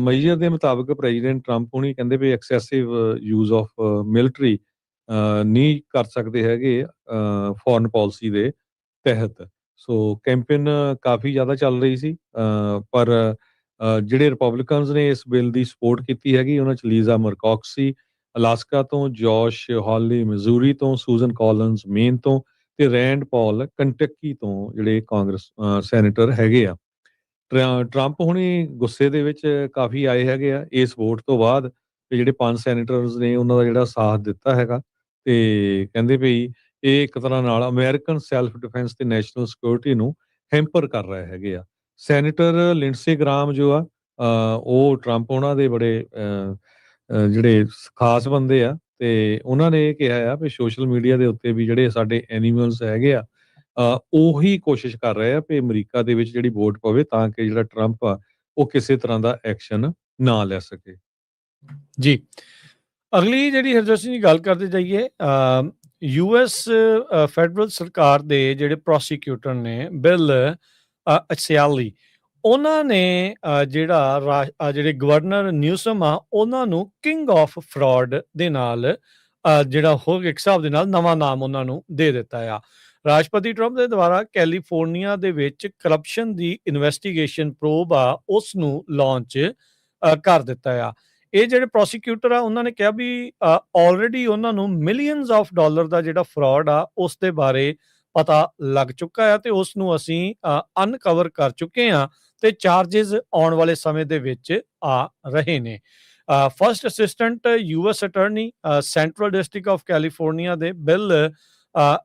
ਮੈਜਰ ਦੇ ਮੁਤਾਬਕ ਪ੍ਰੈਜ਼ੀਡੈਂਟ ਟਰੰਪ ਹੁਣੀ ਕਹਿੰਦੇ ਵੀ ਐਕਸੈਸਿਵ ਯੂਜ਼ ਆਫ ਮਿਲਟਰੀ ਨਹੀਂ ਕਰ ਸਕਦੇ ਹੈਗੇ ਫੋਰਨ ਪਾਲਿਸੀ ਦੇ ਤਹਿਤ। ਸੋ ਕੈਂਪੇਨ ਕਾਫੀ ਜ਼ਿਆਦਾ ਚੱਲ ਰਹੀ ਸੀ, ਪਰ ਜਿਹੜੇ ਰਿਪਬਲਿਕਨਸ ਨੇ ਇਸ ਬਿੱਲ ਦੀ ਸਪੋਰਟ ਕੀਤੀ ਹੈਗੀ ਉਹਨਾਂ 'ਚ ਲੀਜ਼ਾ ਮਰਕੌਕਸੀ ਅਲਾਸਕਾ ਤੋਂ, ਜੋਸ਼ ਹਾਲੀ ਮਿਜ਼ੂਰੀ ਤੋਂ, ਸੂਜ਼ਨ ਕਾਲਿਨਸ ਮੇਨ ਤੋਂ ਤੇ ਰੈਂਡ ਪਾਲ ਕੰਟਕੀ ਤੋਂ ਜਿਹੜੇ ਕਾਂਗਰਸ ਸੈਨੇਟਰ ਹੈਗੇ ਆ। ਟਰੰਪ ਹੁਣੀ ਗੁੱਸੇ ਦੇ ਵਿੱਚ ਕਾਫੀ ਆਏ ਹੈਗੇ ਆ ਇਸ ਵੋਟ ਤੋਂ ਬਾਅਦ, ਤੇ ਜਿਹੜੇ 5 ਸੈਨੇਟਰਸ ਨੇ ਉਹਨਾਂ ਦਾ ਜਿਹੜਾ ਸਾਥ ਦਿੱਤਾ ਹੈਗਾ, ਤੇ ਕਹਿੰਦੇ ਵੀ ਇਹ ਇੱਕ ਤਰ੍ਹਾਂ ਨਾਲ ਅਮਰੀਕਨ ਸੈਲਫ ਡਿਫੈਂਸ ਤੇ ਨੈਸ਼ਨਲ ਸਿਕਿਉਰਿਟੀ ਨੂੰ ਹੈਂਪਰ ਕਰ ਰਹੇ ਹੈਗੇ ਆ। ਸੈਨੇਟਰ ਲਿੰਡਸੇ ਗ੍ਰਾਮ ਜੋ ਆ ਉਹ ਟਰੰਪ ਉਹਨਾਂ ਦੇ ਬੜੇ ਜਿਹੜੇ ਖਾਸ ਬੰਦੇ ਆ, ਤੇ ਉਹਨਾਂ ਨੇ ਇਹ ਕਿਹਾ ਆ ਵੀ ਸੋਸ਼ਲ ਮੀਡੀਆ ਦੇ ਉੱਤੇ ਵੀ ਜਿਹੜੇ ਸਾਡੇ ਐਨੀਮਲਸ ਹੈਗੇ ਆ ਉਹੀ ਕੋਸ਼ਿਸ਼ ਕਰ ਰਹੇ ਆ ਵੀ ਅਮਰੀਕਾ ਦੇ ਵਿੱਚ ਜਿਹੜੀ ਵੋਟ ਪਵੇ ਤਾਂ ਕਿ ਜਿਹੜਾ ਟਰੰਪ ਆ ਉਹ ਕਿਸੇ ਤਰ੍ਹਾਂ ਦਾ ਐਕਸ਼ਨ ਨਾ ਲੈ ਸਕੇ। ਜੀ, ਅਗਲੀ ਜਿਹੜੀ ਹਰਜੋਤ ਸਿੰਘ ਦੀ ਗੱਲ ਕਰਦੇ ਜਾਈਏ, ਯੂਐਸ ਫੈਡਰਲ ਸਰਕਾਰ ਦੇ ਜਿਹੜੇ ਪ੍ਰੋਸੀਕਿਊਟਰ ਨੇ ਬਿਲ ਅਸਿਆਲੀ, ਉਹਨਾਂ ਨੇ ਜਿਹੜੇ ਗਵਰਨਰ ਨਿਊਸਮ ਆ ਉਹਨਾਂ ਨੂੰ ਕਿੰਗ ਆਫ ਫਰਾਡ ਦੇ ਨਾਲ ਜਿਹੜਾ ਹੋ ਇੱਕ ਹਿਸਾਬ ਦੇ ਨਾਲ ਨਵਾਂ ਨਾਮ ਉਹਨਾਂ ਨੂੰ ਦੇ ਦਿੱਤਾ ਆ। ਰਾਸ਼ਟਰਪਤੀ ਟਰੰਪ ਦੇ ਦੁਆਰਾ ਕੈਲੀਫੋਰਨੀਆ ਦੇ ਵਿੱਚ ਕਰਪਸ਼ਨ ਦੀ ਇਨਵੈਸਟੀਗੇਸ਼ਨ ਪ੍ਰੋਬ ਆ ਉਸ ਨੂੰ ਲਾਂਚ ਕਰ ਦਿੱਤਾ ਆ। ਇਹ ਜਿਹੜੇ ਪ੍ਰੋਸੀਕਿਊਟਰ ਆ ਉਹਨਾਂ ਨੇ ਕਿਹਾ ਵੀ ਆਲਰੇਡੀ ਉਹਨਾਂ ਨੂੰ ਮਿਲੀਅਨਸ ਆਫ ਡਾਲਰ ਦਾ ਜਿਹੜਾ ਫਰਾਡ ਆ ਉਸ ਦੇ ਬਾਰੇ ਪਤਾ ਲੱਗ ਚੁੱਕਾ ਆ ਤੇ ਉਸ ਨੂੰ ਅਸੀਂ ਅਨਕਵਰ ਕਰ ਚੁੱਕੇ ਆ ਤੇ ਚਾਰजेस ਆਉਣ ਵਾਲੇ ਸਮੇਂ ਦੇ ਵਿੱਚ ਆ ਰਹੇ ਨੇ। First assistant US attorney central district of California ਦੇ ਬਿਲ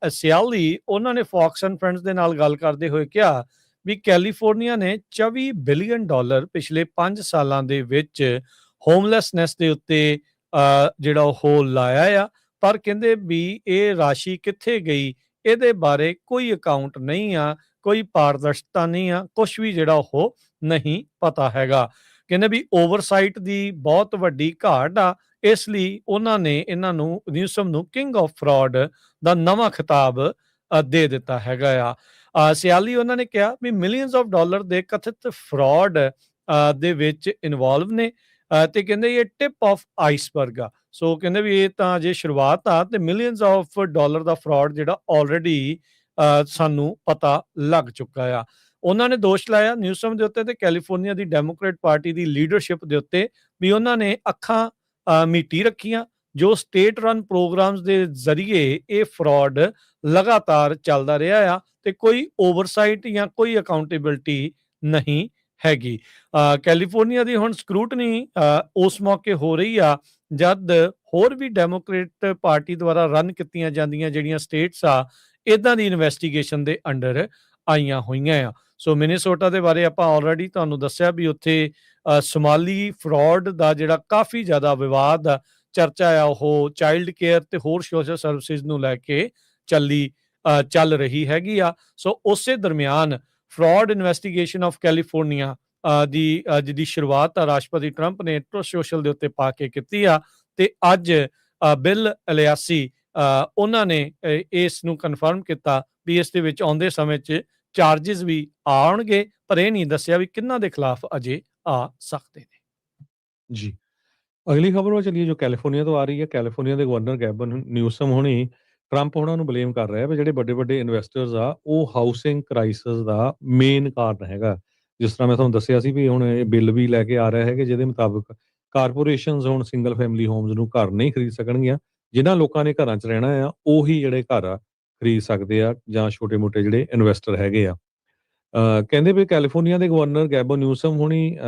ਅਸਿਆਲੀ, ਉਹਨਾਂ ਨੇ ਫੌਕਸ ਐਂਡ ਫਰੈਂਡਸ ਦੇ ਨਾਲ ਗੱਲ ਕਰਦੇ ਹੋਏ ਕਿਹਾ ਵੀ ਕੈਲੀਫੋਰਨੀਆ ਨੇ $24 ਬਿਲੀਅਨ ਪਿਛਲੇ 5 ਸਾਲਾਂ ਦੇ ਵਿੱਚ ਹੋਮਲੈਸਨੈਸ ਦੇ ਉੱਤੇ ਜਿਹੜਾ ਉਹ ਲਾਇਆ ਆ, ਪਰ ਕਹਿੰਦੇ ਵੀ ਇਹ ਰਾਸ਼ੀ ਕਿੱਥੇ ਗਈ ਇਹਦੇ ਬਾਰੇ ਕੋਈ ਅਕਾਊਂਟ ਨਹੀਂ ਆ, ਕੋਈ ਪਾਰਦਰਸ਼ਤਾ ਨਹੀਂ ਆ, ਕੁਛ ਵੀ ਜਿਹੜਾ ਉਹ ਨਹੀਂ ਪਤਾ ਹੈਗਾ। ਕਹਿੰਦੇ ਵੀ ਓਵਰਸਾਈਟ ਦੀ ਬਹੁਤ ਵੱਡੀ ਘਾਟ ਆ, ਇਸ ਲਈ ਉਹਨਾਂ ਨੇ ਇਹਨਾਂ ਨੂੰ ਨਿਊਸਮ ਨੂੰ ਕਿੰਗ ਆਫ ਫਰਾਡ ਦਾ ਨਵਾਂ ਖਿਤਾਬ ਦੇ ਦਿੱਤਾ ਹੈਗਾ ਆ। ਸਿਆਲੀ ਉਹਨਾਂ ਨੇ ਕਿਹਾ ਵੀ ਮਿਲੀਅਨਸ ਆਫ ਡਾਲਰ ਦੇ ਕਥਿਤ ਫਰਾਡ ਦੇ ਵਿੱਚ ਇਨਵੋਲਵ ਨੇ, ਤੇ ਕਹਿੰਦੇ ਇਹ ਟਿਪ ਆਫ ਆਈਸਬਰਗ ਆ। ਸੋ ਕਹਿੰਦੇ ਵੀ ਇਹ ਤਾਂ ਜੇ ਸ਼ੁਰੂਆਤ ਆ, ਤੇ millions of dollar the fraud ਜਿਹੜਾ ਆਲਰੇਡੀ ਸਾਨੂੰ ਪਤਾ ਲੱਗ ਚੁੱਕਾ ਆ। ਉਹਨਾਂ ਨੇ ਦੋਸ਼ ਲਾਇਆ ਨਿਊਸਮ ਦੇ ਉੱਤੇ ਤੇ ਕੈਲੀਫੋਰਨੀਆ ਦੀ ਡੈਮੋਕ੍ਰੇਟ ਪਾਰਟੀ ਦੀ ਲੀਡਰਸ਼ਿਪ ਦੇ ਉੱਤੇ ਵੀ ਉਹਨਾਂ ਨੇ ਅੱਖਾਂ ਮੀਟੀ ਰੱਖੀਆਂ, ਜੋ ਸਟੇਟ ਰਨ ਪ੍ਰੋਗਰਾਮਸ ਦੇ ਜ਼ਰੀਏ ਇਹ ਫਰਾਡ ਲਗਾਤਾਰ ਚੱਲਦਾ ਰਿਹਾ ਆ, ਤੇ ਕੋਈ ਓਵਰਸਾਈਟ ਜਾਂ ਕੋਈ ਅਕਾਊਂਟੇਬਿਲਟੀ ਨਹੀਂ ਹੈਗੀ। ਕੈਲੀਫੋਰਨੀਆ ਦੀ ਹੁਣ ਸਕਰੂਟਨੀ ਉਸ ਮੌਕੇ ਹੋ ਰਹੀ ਆ ਜਦ ਹੋਰ ਵੀ ਡੈਮੋਕ੍ਰੇਟ ਪਾਰਟੀ ਦੁਆਰਾ ਰਨ ਕੀਤੀਆਂ ਜਾਂਦੀਆਂ ਜਿਹੜੀਆਂ ਸਟੇਟਸ ਆ, ਇਦਾਂ ਦੀ ਇਨਵੈਸਟੀਗੇਸ਼ਨ ਦੇ ਅੰਡਰ ਆਈਆਂ ਹੋਈਆਂ ਆ। ਸੋ ਮਿਨੀਸੋਟਾ ਦੇ ਬਾਰੇ ਆਪਾਂ ਆਲਰੇਡੀ ਤੁਹਾਨੂੰ ਦੱਸਿਆ ਵੀ ਉੱਥੇ ਸੋਮਾਲੀ ਫਰਾਡ ਦਾ ਜਿਹੜਾ ਕਾਫੀ ਜ਼ਿਆਦਾ ਵਿਵਾਦ ਚਰਚਾ ਆ, ਉਹ ਚਾਈਲਡ ਕੇਅਰ ਤੇ ਹੋਰ ਸੋਸ਼ਲ ਸਰਵਿਸਿਜ਼ ਨੂੰ ਲੈ ਕੇ ਚੱਲ ਰਹੀ ਹੈਗੀ ਆ। ਸੋ ਉਸੇ ਦਰਮਿਆਨ ਫਰਾਡ ਇਨਵੈਸਟੀਗੇਸ਼ਨ ਆਫ ਕੈਲੀਫੋਰਨੀਆ ਦੀ ਜਿਹਦੀ ਸ਼ੁਰੂਆਤ ਆ ਰਾਸ਼ਟਰਪਤੀ ਟਰੰਪ ਨੇ ਟਰੂਥ ਸੋਸ਼ਲ ਦੇ ਉੱਤੇ ਪਾ ਕੇ ਕੀਤੀ ਆ, ਤੇ ਅੱਜ ਬਿਲ ਅਲਿਆਸੀ ਉਹਨਾਂ ਨੇ ਇਸ ਨੂੰ ਕਨਫਰਮ ਕੀਤਾ ਵੀ ਇਸ ਦੇ ਵਿੱਚ ਆਉਂਦੇ ਸਮੇਂ 'ਚ ਚਾਰजेस ਵੀ ਆਉਣਗੇ, ਪਰ ਇਹ ਨਹੀਂ ਦੱਸਿਆ ਵੀ ਕਿਹਨਾਂ ਦੇ ਖਿਲਾਫ ਅਜੇ ਆ ਸਕਦੇ ਨੇ। ਜੀ। ਅਗਲੀ ਖਬਰ ਵੱਲ ਚੱਲੀਏ ਜੋ ਕੈਲੀਫੋਰਨੀਆ ਤੋਂ ਆ ਰਹੀ ਹੈ। ਕੈਲੀਫੋਰਨੀਆ ਦੇ ਗਵਰਨਰ ਗੈਬਨ ਨਿਊਸਮ ਹੁਣੀ ਟਰੰਪ ਹੋਣਾ ਨੂੰ ਬਲੇਮ ਕਰ ਰਿਹਾ ਵੀ ਜਿਹੜੇ ਵੱਡੇ-ਵੱਡੇ ਇਨਵੈਸਟਰਸ ਆ ਉਹ ਹਾਊਸਿੰਗ ਕ੍ਰਾਈਸਿਸ ਦਾ ਮੇਨ ਕਾਰਨ ਹੈਗਾ। ਜਿਸ ਤਰ੍ਹਾਂ ਮੈਂ ਤੁਹਾਨੂੰ ਦੱਸਿਆ ਸੀ ਵੀ ਹੁਣ ਇਹ ਬਿੱਲ ਵੀ ਲੈ ਕੇ ਆ ਰਿਹਾ ਹੈਗਾ ਜਿਹਦੇ ਮੁਤਾਬਕ ਕਾਰਪੋਰੇਸ਼ਨਸ ਹੁਣ ਸਿੰਗਲ ਫੈਮਿਲੀ ਹੋਮਸ ਨੂੰ ਘਰ ਨਹੀਂ ਖਰੀਦ ਸਕਣਗੀਆਂ। ਜਿਨ੍ਹਾਂ ਲੋਕਾਂ ਨੇ ਘਰਾਂ 'ਚ ਰਹਿਣਾ ਆ ਉਹੀ ਜਿਹੜੇ ਘਰ ਆ ਖਰੀਦ ਸਕਦੇ ਆ ਜਾਂ ਛੋਟੇ-ਮੋਟੇ ਜਿਹੜੇ ਇਨਵੈਸਟਰ ਹੈਗੇ ਆ। ਕਹਿੰਦੇ ਵੀ ਕੈਲੀਫੋਰਨੀਆ ਦੇ ਗਵਰਨਰ ਗੈਬਨ ਨਿਊਸਮ ਹੁਣੀ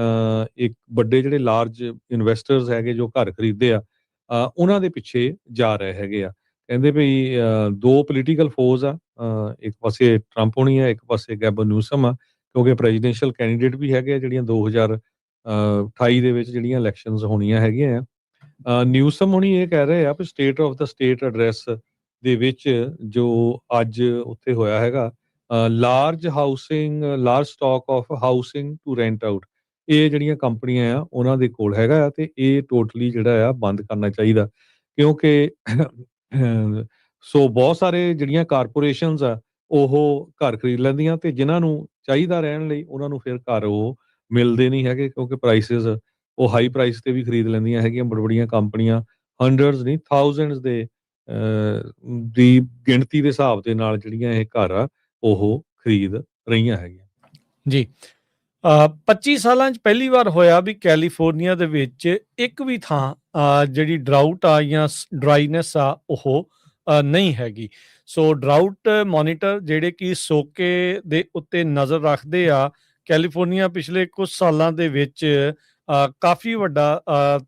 ਇੱਕ ਵੱਡੇ ਜਿਹੜੇ ਲਾਰਜ ਇਨਵੈਸਟਰਸ ਹੈਗੇ ਜੋ ਘਰ ਖਰੀਦਦੇ ਆ ਉਹਨਾਂ ਦੇ ਪਿੱਛੇ ਜਾ ਰਹੇ ਹੈਗੇ ਆ। ਕਹਿੰਦੇ ਵੀ 2 ਪੋਲੀਟੀਕਲ ਫੋਰਸ ਆ, ਇੱਕ ਪਾਸੇ ਟਰੰਪ ਹੋਣੀ ਆ, ਇੱਕ ਪਾਸੇ ਗੈਬਨ ਨਿਊਸਮ ਆ, ਕਿਉਂਕਿ ਪ੍ਰੈਜ਼ੀਡੈਂਸ਼ੀਅਲ ਕੈਂਡੀਡੇਟ ਵੀ ਹੈਗੇ ਆ ਜਿਹੜੀਆਂ 2028 ਦੇ ਵਿੱਚ ਜਿਹੜੀਆਂ ਇਲੈਕਸ਼ਨਸ ਹੋਣੀਆਂ ਹੈਗੀਆਂ ਆ। ਨਿਊਸਮ ਹੁਣੀ ਇਹ ਕਹਿ ਰਹੇ ਆ ਵੀ ਸਟੇਟ ਆਫ ਦਾ ਸਟੇਟ ਐਡਰੈਸ ਦੇ ਵਿੱਚ ਜੋ ਅੱਜ ਉੱਥੇ ਹੋਇਆ ਹੈਗਾ large stock of housing to rent out, ਇਹ ਜਿਹੜੀਆਂ ਕੰਪਨੀਆਂ ਆ ਉਹਨਾਂ ਦੇ ਕੋਲ ਹੈਗਾ ਆ ਤੇ ਇਹ ਟੋਟਲੀ ਜਿਹੜਾ ਆ ਬੰਦ ਕਰਨਾ ਚਾਹੀਦਾ, ਕਿਉਂਕਿ ਸੋ ਬਹੁਤ ਸਾਰੇ ਜਿਹੜੀਆਂ ਕਾਰਪੋਰੇਸ਼ਨਸ ਆ ਉਹ ਘਰ ਖਰੀਦ ਲੈਂਦੀਆਂ ਤੇ ਜਿਨ੍ਹਾਂ ਨੂੰ ਚਾਹੀਦਾ ਰਹਿਣ ਲਈ ਉਹਨਾਂ ਨੂੰ ਫਿਰ ਘਰ ਉਹ ਮਿਲਦੇ ਨਹੀਂ ਹੈਗੇ, ਕਿਉਂਕਿ ਪ੍ਰਾਈਸਿਸ ਉਹ ਹਾਈ ਪ੍ਰਾਈਸ ਤੇ ਵੀ ਖਰੀਦ ਲੈਂਦੀਆਂ ਹੈਗੀਆਂ ਬੜੀਆਂ ਕੰਪਨੀਆਂ। ਹੰਡਰਡਸ ਨਹੀਂ ਥਾਊਜ਼ੈਂਡਸ ਦੀ ਗਿਣਤੀ ਦੇ ਹਿਸਾਬ ਦੇ ਨਾਲ ਜਿਹੜੀਆਂ ਇਹ ਘਰ ਆ ਉਹ ਖਰੀਦ ਰਹੀਆਂ ਹੈਗੀਆਂ। ਜੀ 25 ਸਾਲਾਂ 'ਚ ਪਹਿਲੀ ਵਾਰ ਹੋਇਆ ਵੀ ਕੈਲੀਫੋਰਨੀਆ ਦੇ ਵਿੱਚ ਇੱਕ ਵੀ ਥਾਂ ਜਿਹੜੀ ਡਰਾਊਟ ਆ ਜਾਂ ਡਰਾਈਨੈਸ ਆ ਉਹ ਨਹੀਂ ਹੈਗੀ। ਸੋ ਡਰਾਊਟ ਮੋਨੀਟਰ ਜਿਹੜੇ ਕਿ ਸੋਕੇ ਦੇ ਉੱਤੇ ਨਜ਼ਰ ਰੱਖਦੇ ਆ, ਕੈਲੀਫੋਰਨੀਆ ਪਿਛਲੇ ਕੁਝ ਸਾਲਾਂ ਦੇ ਵਿੱਚ ਕਾਫੀ ਵੱਡਾ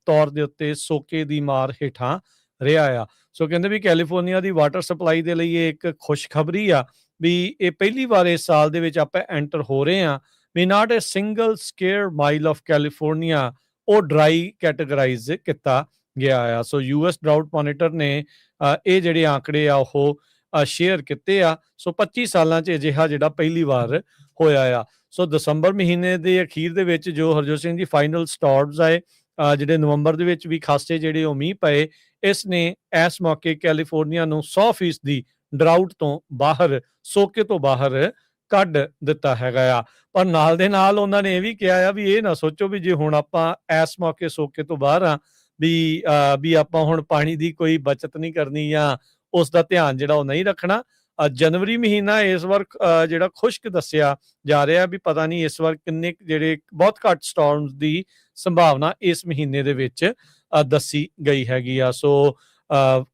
ਤੌਰ ਦੇ ਉੱਤੇ ਸੋਕੇ ਦੀ ਮਾਰ ਹੇਠਾਂ ਰਿਹਾ ਆ। ਸੋ ਕਹਿੰਦੇ ਵੀ ਕੈਲੀਫੋਰਨੀਆ ਦੀ ਵਾਟਰ ਸਪਲਾਈ ਦੇ ਲਈ ਇਹ ਇੱਕ ਖੁਸ਼ਖਬਰੀ ਆ ਵੀ ਇਹ ਪਹਿਲੀ ਵਾਰ ਇਸ ਸਾਲ ਦੇ ਵਿੱਚ ਆਪਾਂ ਐਂਟਰ ਹੋ ਰਹੇ ਹਾਂ ਵੀ not a single square mile of California ਉਹ ਡਰਾਈ ਕੈਟਾਗਰਾਈਜ਼ ਕੀਤਾ ਗਿਆ ਆ। ਸੋ ਯੂਐਸ ਡਰਾਊਟ ਮੋਨੀਟਰ ਨੇ ਇਹ ਜਿਹੜੇ ਆંકੜੇ ਆ ਉਹ ਸ਼ੇਅਰ ਕੀਤੇ ਆ। ਸੋ 25 ਸਾਲਾਂ 'ਚ ਅਜਿਹਾ ਜਿਹੜਾ ਪਹਿਲੀ ਵਾਰ ਹੋਇਆ ਆ। ਸੋ ਦਸੰਬਰ ਮਹੀਨੇ ਦੇ ਅਖੀਰ ਦੇ ਵਿੱਚ ਜੋ ਹਰਜੋਤ ਸਿੰਘ ਜੀ ਫਾਈਨਲ ਸਟਾਰਮਸ ਆਏ, ਜਿਹੜੇ ਨਵੰਬਰ ਦੇ ਵਿੱਚ ਵੀ ਖਾਸੇ ਜਿਹੜੇ ਉਹ ਮੀਂਹ ਪਏ, ਇਸ ਨੇ ਇਸ ਮੌਕੇ ਕੈਲੀਫੋਰਨੀਆ ਨੂੰ 100% ਡਰਾਊਟ ਤੋਂ ਬਾਹਰ, ਸੋਕੇ ਤੋਂ ਬਾਹਰ ਕੱਢ ਦਿੱਤਾ ਹੈਗਾ ਆ। ਪਰ ਨਾਲ ਦੇ ਨਾਲ ਉਹਨਾਂ ਨੇ ਇਹ ਵੀ ਕਿਹਾ ਆ ਵੀ ਇਹ ਨਾ ਸੋਚੋ ਵੀ ਜੇ ਹੁਣ ਆਪਾਂ ਇਸ ਮੌਕੇ ਸੋਕੇ ਤੋਂ ਬਾਹਰ ਆ ਵੀ ਆਪਾਂ ਹੁਣ ਪਾਣੀ ਦੀ ਕੋਈ ਬਚਤ ਨਹੀਂ ਕਰਨੀ ਜਾਂ ਉਸ ਦਾ ਧਿਆਨ ਜਿਹੜਾ ਉਹ ਨਹੀਂ ਰੱਖਣਾ। ਜਨਵਰੀ ਮਹੀਨਾ ਇਸ ਵਾਰ ਜਿਹੜਾ ਖੁਸ਼ਕ ਦੱਸਿਆ ਜਾ ਰਿਹਾ ਵੀ ਪਤਾ ਨਹੀਂ ਇਸ ਵਾਰ ਕਿੰਨੇ ਜਿਹੜੇ ਬਹੁਤ ਘੱਟ ਸਟਾਰਮਸ ਦੀ ਸੰਭਾਵਨਾ ਇਸ ਮਹੀਨੇ ਦੇ ਵਿੱਚ ਦੱਸੀ ਗਈ ਹੈਗੀ ਆ। ਸੋ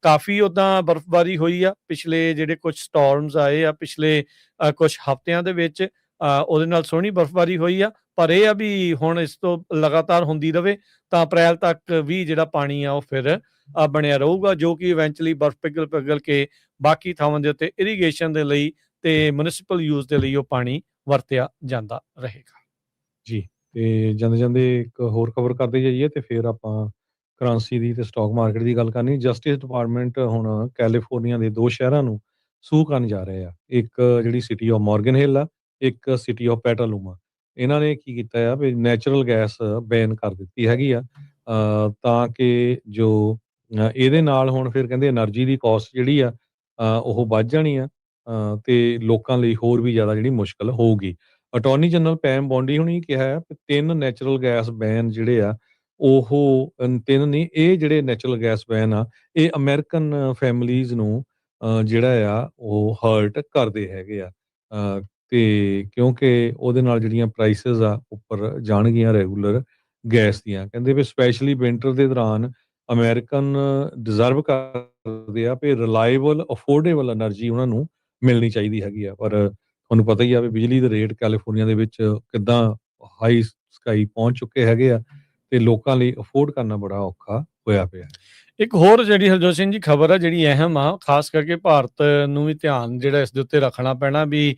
ਕਾਫੀ ਉੱਦਾਂ ਬਰਫ਼ਬਾਰੀ ਹੋਈ ਆ, ਪਿਛਲੇ ਜਿਹੜੇ ਕੁਝ ਸਟਾਰਮਸ ਆਏ ਆ ਪਿਛਲੇ ਕੁਝ ਹਫ਼ਤਿਆਂ ਦੇ ਵਿੱਚ, ਉਹਦੇ ਨਾਲ ਸੋਹਣੀ ਬਰਫ਼ਬਾਰੀ ਹੋਈ ਆ। ਪਰ ਇਹ ਆ ਵੀ ਹੁਣ ਇਸ ਤੋਂ ਲਗਾਤਾਰ ਹੁੰਦੀ ਰਵੇ ਤਾਂ ਅਪ੍ਰੈਲ ਤੱਕ ਵੀ ਜਿਹੜਾ ਪਾਣੀ ਆ ਉਹ ਫਿਰ ਬਣਿਆ ਰਹੂਗਾ, ਜੋ ਕਿ ਇਵੈਂਚੁਅਲੀ ਬਰਫ਼ ਪਿਘਲ ਕੇ ਬਾਕੀ ਥਾਵਾਂ ਦੇ ਉੱਤੇ ਇਰੀਗੇਸ਼ਨ ਦੇ ਲਈ ਤੇ ਮਿਊਨਿਸਪਲ ਯੂਜ਼ ਦੇ ਲਈ ਉਹ ਪਾਣੀ ਵਰਤਿਆ ਜਾਂਦਾ ਰਹੇਗਾ। ਜੀ, ਤੇ ਜਾਂਦੇ ਇੱਕ ਹੋਰ ਖਬਰ ਕਰਦੇ ਜਾਈਏ ਤੇ ਫਿਰ ਆਪਾਂ ਕਰੰਸੀ ਦੀ ਤੇ ਸਟਾਕ ਮਾਰਕੀਟ ਦੀ ਗੱਲ ਕਰਨੀ। ਜਸਟਿਸ ਡਿਪਾਰਟਮੈਂਟ ਹੁਣ ਕੈਲੀਫੋਰਨੀਆ ਦੇ 2 ਸ਼ਹਿਰਾਂ ਨੂੰ ਸੂ ਕਰਨ ਜਾ ਰਹੇ ਆ। ਇੱਕ ਜਿਹੜੀ ਸਿਟੀ ਆਫ ਮਾਰਗਨ ਹਿੱਲ ਆ, ਇੱਕ ਸਿਟੀ ਆਫ ਪੈਟਾਲੂਮਾ। ਇਹਨਾਂ ਨੇ ਕੀ ਕੀਤਾ ਆ ਵੀ ਨੈਚੁਰਲ ਗੈਸ ਬੈਨ ਕਰ ਦਿੱਤੀ ਹੈਗੀ ਆ ਤਾਂ ਕਿ ਜੋ ਇਹਦੇ ਨਾਲ ਹੁਣ ਫਿਰ ਕਹਿੰਦੇ એનર્ਜੀ ਦੀ ਕਾਸਟ ਜਿਹੜੀ ਆ ਉਹ ਵੱਧ ਜਾਣੀ ਆ, ਤੇ ਲੋਕਾਂ ਲਈ ਹੋਰ ਵੀ ਜ਼ਿਆਦਾ ਜਿਹੜੀ ਮੁਸ਼ਕਲ ਹੋਊਗੀ। ਅਟਾਰਨੀ ਜਨਰਲ ਪੈਮ ਬੋਂਡੀ ਹੁਣੀ ਕਿਹਾ ਹੈ ਕਿ 3 ਨੈਚੁਰਲ ਗੈਸ ਬੈਨ ਜਿਹੜੇ ਆ ਉਹ 3 ਨਹੀਂ, ਇਹ ਜਿਹੜੇ ਨੈਚੁਰਲ ਗੈਸ ਬੈਨ ਆ ਇਹ ਅਮਰੀਕਨ ਫੈਮਿਲੀਜ਼ ਨੂੰ ਜਿਹੜਾ ਆ ਉਹ ਹਰਟ ਕਰਦੇ ਹੈਗੇ ਆ, ਤੇ ਕਿਉਂਕਿ ਉਹਦੇ ਨਾਲ ਜਿਹੜੀਆਂ ਪ੍ਰਾਈਸਿਸ ਆ ਉੱਪਰ ਜਾਣਗੀਆਂ ਰੈਗੂਲਰ ਗੈਸ ਦੀਆਂ। ਕਹਿੰਦੇ ਵੀ ਸਪੈਸ਼ਲੀ ਵਿੰਟਰ ਦੇ ਦੌਰਾਨ ਅਮਰੀਕਨ ਡਿਜ਼ਰਵ ਕਰਦੇ ਆ ਵੀ ਰਿਲਾਏਬਲ, ਅਫੋਰਡੇਬਲ ਐਨਰਜੀ ਉਹਨਾਂ ਨੂੰ ਮਿਲਣੀ ਚਾਹੀਦੀ ਹੈਗੀ ਆ। ਪਰ ਤੁਹਾਨੂੰ ਪਤਾ ਹੀ ਆ ਵੀ ਬਿਜਲੀ ਦੇ ਰੇਟ ਕੈਲੀਫੋਰਨੀਆ ਦੇ ਵਿੱਚ ਕਿੱਦਾਂ ਹਾਈ ਸਕਾਈ ਪਹੁੰਚ ਚੁੱਕੇ ਹੈਗੇ ਆ, ਤੇ ਲੋਕਾਂ ਲਈ ਅਫੋਰਡ ਕਰਨਾ ਬੜਾ ਔਖਾ ਹੋਇਆ ਪਿਆ। ਇੱਕ ਹੋਰ ਜਿਹੜੀ ਹਰਜੋਤ ਸਿੰਘ ਜੀ ਖਬਰ ਆ ਜਿਹੜੀ ਅਹਿਮ ਆ, ਖਾਸ ਕਰਕੇ ਭਾਰਤ ਨੂੰ ਵੀ ਧਿਆਨ ਜਿਹੜਾ ਇਸ ਦੇ ਉੱਤੇ ਰੱਖਣਾ ਪੈਣਾ ਵੀ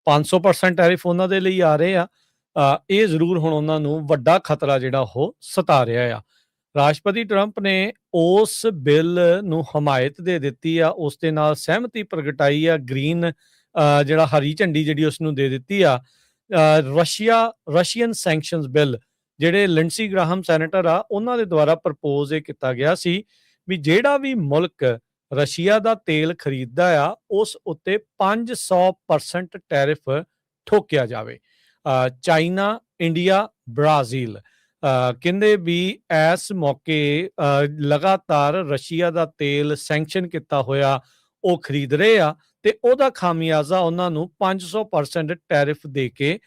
500% ਟੈਰਿਫ ਉਹਨਾਂ ਦੇ ਲਈ ਆ ਰਹੇ ਆ। ਇਹ ਜ਼ਰੂਰ ਹੁਣ ਉਹਨਾਂ ਨੂੰ ਵੱਡਾ ਖਤਰਾ ਜਿਹੜਾ ਉਹ ਸਤਾ ਰਿਹਾ ਆ। ਰਾਸ਼ਟਰਪਤੀ ਟਰੰਪ ਨੇ ਉਸ ਬਿੱਲ ਨੂੰ ਹਮਾਇਤ ਦੇ ਦਿੱਤੀ ਆ, ਉਸ ਦੇ ਨਾਲ ਸਹਿਮਤੀ ਪ੍ਰਗਟਾਈ ਆ, ਗ੍ਰੀਨ ਜਿਹੜਾ ਹਰੀ ਝੰਡੀ ਜਿਹੜੀ ਉਸ ਨੂੰ ਦੇ ਦਿੱਤੀ ਆ। ਰਸ਼ੀਅਨ ਸੈਂਕਸ਼ਨਸ ਬਿੱਲ ਜਿਹੜੇ ਲਿੰਡਸੀ ਗ੍ਰਾਹਮ ਸੈਨੇਟਰ ਆ ਉਹਨਾਂ ਦੇ ਦੁਆਰਾ ਪ੍ਰਪੋਜ਼ ਇਹ ਕੀਤਾ ਗਿਆ ਸੀ ਵੀ ਜਿਹੜਾ ਵੀ ਮੁਲਕ ਰਸ਼ੀਆ ਦਾ ਤੇਲ ਖਰੀਦਦਾ ਆ ਉਸ ਉੱਤੇ 500% ਟੈਰਿਫ ਠੋਕਿਆ ਜਾਵੇ। ਚਾਈਨਾ, ਇੰਡੀਆ, ਬ੍ਰਾਜ਼ੀਲ ਕਹਿੰਦੇ ਵੀ ਇਸ ਮੌਕੇ ਲਗਾਤਾਰ ਰਸ਼ੀਆ ਦਾ ਤੇਲ ਸੈਂਕਸ਼ਨ ਕੀਤਾ ਹੋਇਆ ਉਹ ਖਰੀਦ ਰਹੇ ਆ, ਤੇ ਉਹਦਾ ਖਾਮਿਆਜ਼ਾ ਉਹਨਾਂ ਨੂੰ 500% ਟੈਰਿਫ ਦੇ ਕੇ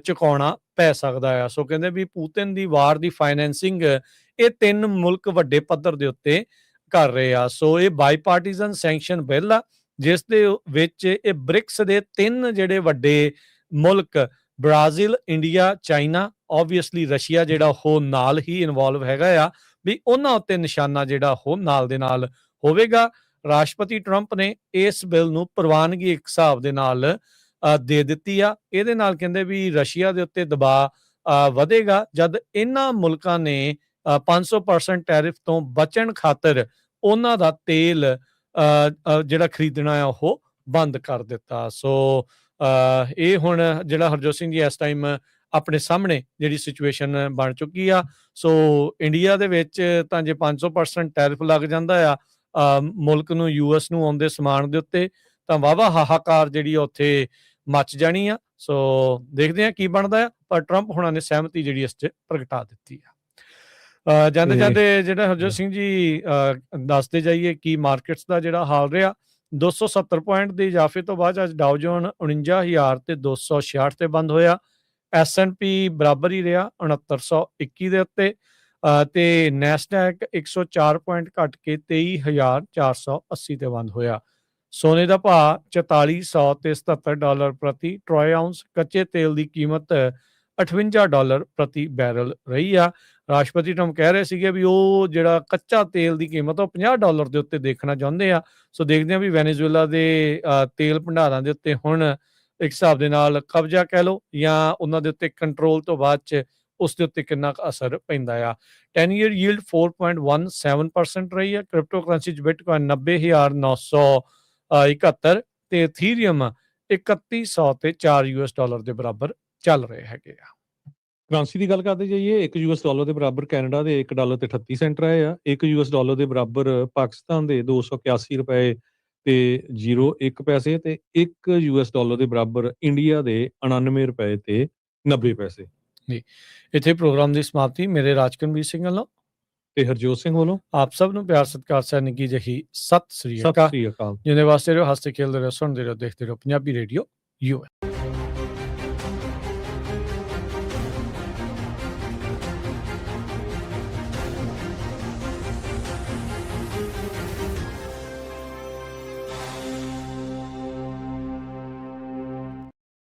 ਚੁਕਾਉਣਾ ਪੈ ਸਕਦਾ ਆ। ਸੋ ਕਹਿੰਦੇ ਵੀ ਪੂਤਿਨ ਦੀ ਵਾਰ ਦੀ ਫਾਈਨੈਂਸਿੰਗ ਇਹ 3 ਮੁਲਕ ਵੱਡੇ ਪੱਧਰ ਦੇ ਉੱਤੇ ਕਰ ਰਹੇ ਆ। ਸੋ ਇਹ ਬਾਈਪਾਰਟੀਜ਼ਨ ਸੈਂਕਸ਼ਨ ਬਿੱਲ ਆ ਜਿਸ ਦੇ ਵਿੱਚ ਇਹ ਬ੍ਰਿਕਸ ਦੇ 3 ਜਿਹੜੇ ਵੱਡੇ ਮੁਲਕ Brazil, India, China, obviously Russia ਜਿਹੜਾ ਉਹ ਨਾਲ ਹੀ ਇਨਵੋਲਵ ਹੈਗਾ ਆ, ਵੀ ਉਹਨਾਂ ਉੱਤੇ ਨਿਸ਼ਾਨਾ ਜਿਹੜਾ ਉਹ ਨਾਲ ਦੇ ਨਾਲ ਹੋਵੇਗਾ। ਰਾਸ਼ਟਰਪਤੀ ਟਰੰਪ ਨੇ ਇਸ ਬਿੱਲ ਨੂੰ ਪ੍ਰਵਾਨਗੀ ਇੱਕ ਹਿਸਾਬ ਦੇ ਨਾਲ ਦੇ ਦਿੱਤੀ ਆ। ਇਹਦੇ ਨਾਲ ਕਹਿੰਦੇ ਵੀ ਰਸ਼ੀਆ ਦੇ ਉੱਤੇ ਦਬਾਅ ਵਧੇਗਾ ਜਦ ਇਹਨਾਂ ਮੁਲਕਾਂ ਨੇ 500% ਟੈਰਿਫ ਤੋਂ ਬਚਣ ਖਾਤਰ ਉਹਨਾਂ ਦਾ ਤੇਲ ਜਿਹੜਾ ਖਰੀਦਣਾ ਆ ਉਹ ਬੰਦ ਕਰ ਦਿੱਤਾ। ਸੋ ਇਹ ਹੁਣ ਜਿਹੜਾ ਹਰਜੋਤ ਸਿੰਘ ਜੀ ਇਸ ਟਾਈਮ ਆਪਣੇ ਸਾਹਮਣੇ ਜਿਹੜੀ ਸਿਚੁਏਸ਼ਨ ਬਣ ਚੁੱਕੀ ਆ। ਸੋ ਇੰਡੀਆ ਦੇ ਵਿੱਚ ਤਾਂ ਜੇ 500% ਟੈਰਿਫ ਲੱਗ ਜਾਂਦਾ ਆ ਮੁਲਕ ਨੂੰ, ਯੂਐਸ ਨੂੰ ਆਉਂਦੇ ਸਮਾਨ ਦੇ ਉੱਤੇ, ਤਾਂ ਵਾਹਵਾ ਹਾਹਾਕਾਰ ਜਿਹੜੀ ਉੱਥੇ ਮੱਚ ਜਾਣੀ ਆ। ਸੋ ਦੇਖਦੇ ਆ ਕੀ ਬਣਦਾ ਆ, ਪਰ ਟਰੰਪ ਹੁਣਾਂ ਨੇ ਸਹਿਮਤੀ ਜਿਹੜੀ ਇਸ 'ਚ ਪ੍ਰਗਟਾ ਦਿੱਤੀ ਆ। ਜਾਂਦੇ ਜਾਂਦੇ ਜਿਹੜਾ ਹਰਜੋਤ ਸਿੰਘ ਜੀ ਦੱਸਦੇ ਜਾਈਏ ਕੀ ਮਾਰਕੀਟਸ ਦਾ ਜਿਹੜਾ ਹਾਲ ਰਿਹਾ। 270 ਪੁਆਇੰਟ ਦੇ ਇਜ਼ਾਫੇ ਤੋਂ ਬਾਅਦ ਅੱਜ ਡਾਓ ਜੋਨ 49,266 ਤੇ ਬੰਦ ਹੋਇਆ। S&P ਬਰਾਬਰ ਹੀ ਰਿਹਾ 6921 ਦੇ ਉੱਤੇ, ਤੇ ਨੈਸਡੈਕ 104 ਪੁਆਇੰਟ ਘਟ ਕੇ 23,480 ਤੇ ਬੰਦ ਹੋਇਆ। ਸੋਨੇ ਦਾ ਭਾਅ 4400 ਤੇ $77 ਪ੍ਰਤੀ ਟਰੋਏ ਆਉਂਸ। ਕੱਚੇ ਤੇਲ ਦੀ ਕੀਮਤ $58 ਪ੍ਰਤੀ ਬੈਰਲ ਰਹੀ ਆ। ਰਾਸ਼ਟਰਪਤੀ ਟਰੰਪ ਕਹਿ ਰਹੇ ਸੀਗੇ ਵੀ ਉਹ ਜਿਹੜਾ ਕੱਚਾ ਤੇਲ ਦੀ ਕੀਮਤ ਉਹ $50 ਦੇ ਉੱਤੇ ਦੇਖਣਾ ਚਾਹੁੰਦੇ ਆ। ਸੋ ਦੇਖਦੇ ਆ ਵੀ ਵੈਨੇਜ਼ੁਏਲਾ ਦੇ ਤੇਲ ਭੰਡਾਰਾਂ ਦੇ ਉੱਤੇ ਹੁਣ ਇੱਕ ਹਿਸਾਬ ਦੇ ਨਾਲ ਕਬਜ਼ਾ ਕਹਿ ਲਓ ਜਾਂ ਉਹਨਾਂ ਦੇ ਉੱਤੇ ਕੰਟਰੋਲ ਤੋਂ ਬਾਅਦ 'ਚ ਉਸ ਦੇ ਉੱਤੇ ਕਿੰਨਾ ਕੁ ਅਸਰ ਪੈਂਦਾ ਆ। 10 ਈਅਰ ਯੀਲਡ 4.17% ਰਹੀ ਆ। ਕ੍ਰਿਪਟੋ ਕਰੰਸੀ 'ਚ ਬਿਟਕੋਇਨ 90,971 ਤੇ ਇਥੀਰੀਅਮ 3100 ਤੇ $4 ਦੇ ਬਰਾਬਰ ਚੱਲ ਰਹੇ ਹੈਗੇ ਆ। ਕਰੰਸੀ ਦੀ ਗੱਲ ਕਰਦੇ ਜਾਈਏ, $1 ਦੇ ਬਰਾਬਰ ਕੈਨੇਡਾ ਦੇ $1 ਤੇ 38 ਸੈਂਟ ਰਹੇ ਆ। $1 ਦੇ ਬਰਾਬਰ ਪਾਕਿਸਤਾਨ ਦੇ $281 ਤੇ 01 ਪੈਸੇ, ਤੇ $1 ਦੇ ਬਰਾਬਰ ਇੰਡੀਆ ਦੇ $99 ਤੇ 90 ਪੈਸੇ। ਜੀ, ਇੱਥੇ ਪ੍ਰੋਗਰਾਮ ਦੀ ਸਮਾਪਤੀ। ਮੇਰੇ ਰਾਜਕਨਵੀਰ ਸਿੰਘ ਵੱਲੋਂ ਤੇ ਹਰਜੋਤ ਸਿੰਘ ਵੱਲੋਂ ਆਪ ਸਭ ਨੂੰ ਪਿਆਰ ਸਤਿਕਾਰ ਸਹਿ ਨਿੱਘੀ ਜਿਹੀ ਸਤਿ ਸ੍ਰੀ ਸਤਿ ਅਕਾਲ। ਸ੍ਰੀ ਅਕਾਲ। ਜਿਉਂਦੇ ਵਾਸਤੇ ਰਹੋ, ਹੱਸਦੇ ਖੇਲਦੇ ਰਹੋ, ਸੁਣਦੇ ਰਹੋ, ਦੇਖਦੇ ਰਹੋ ਪੰਜਾਬੀ ਰੇਡੀਓ ਯੂਐਸ।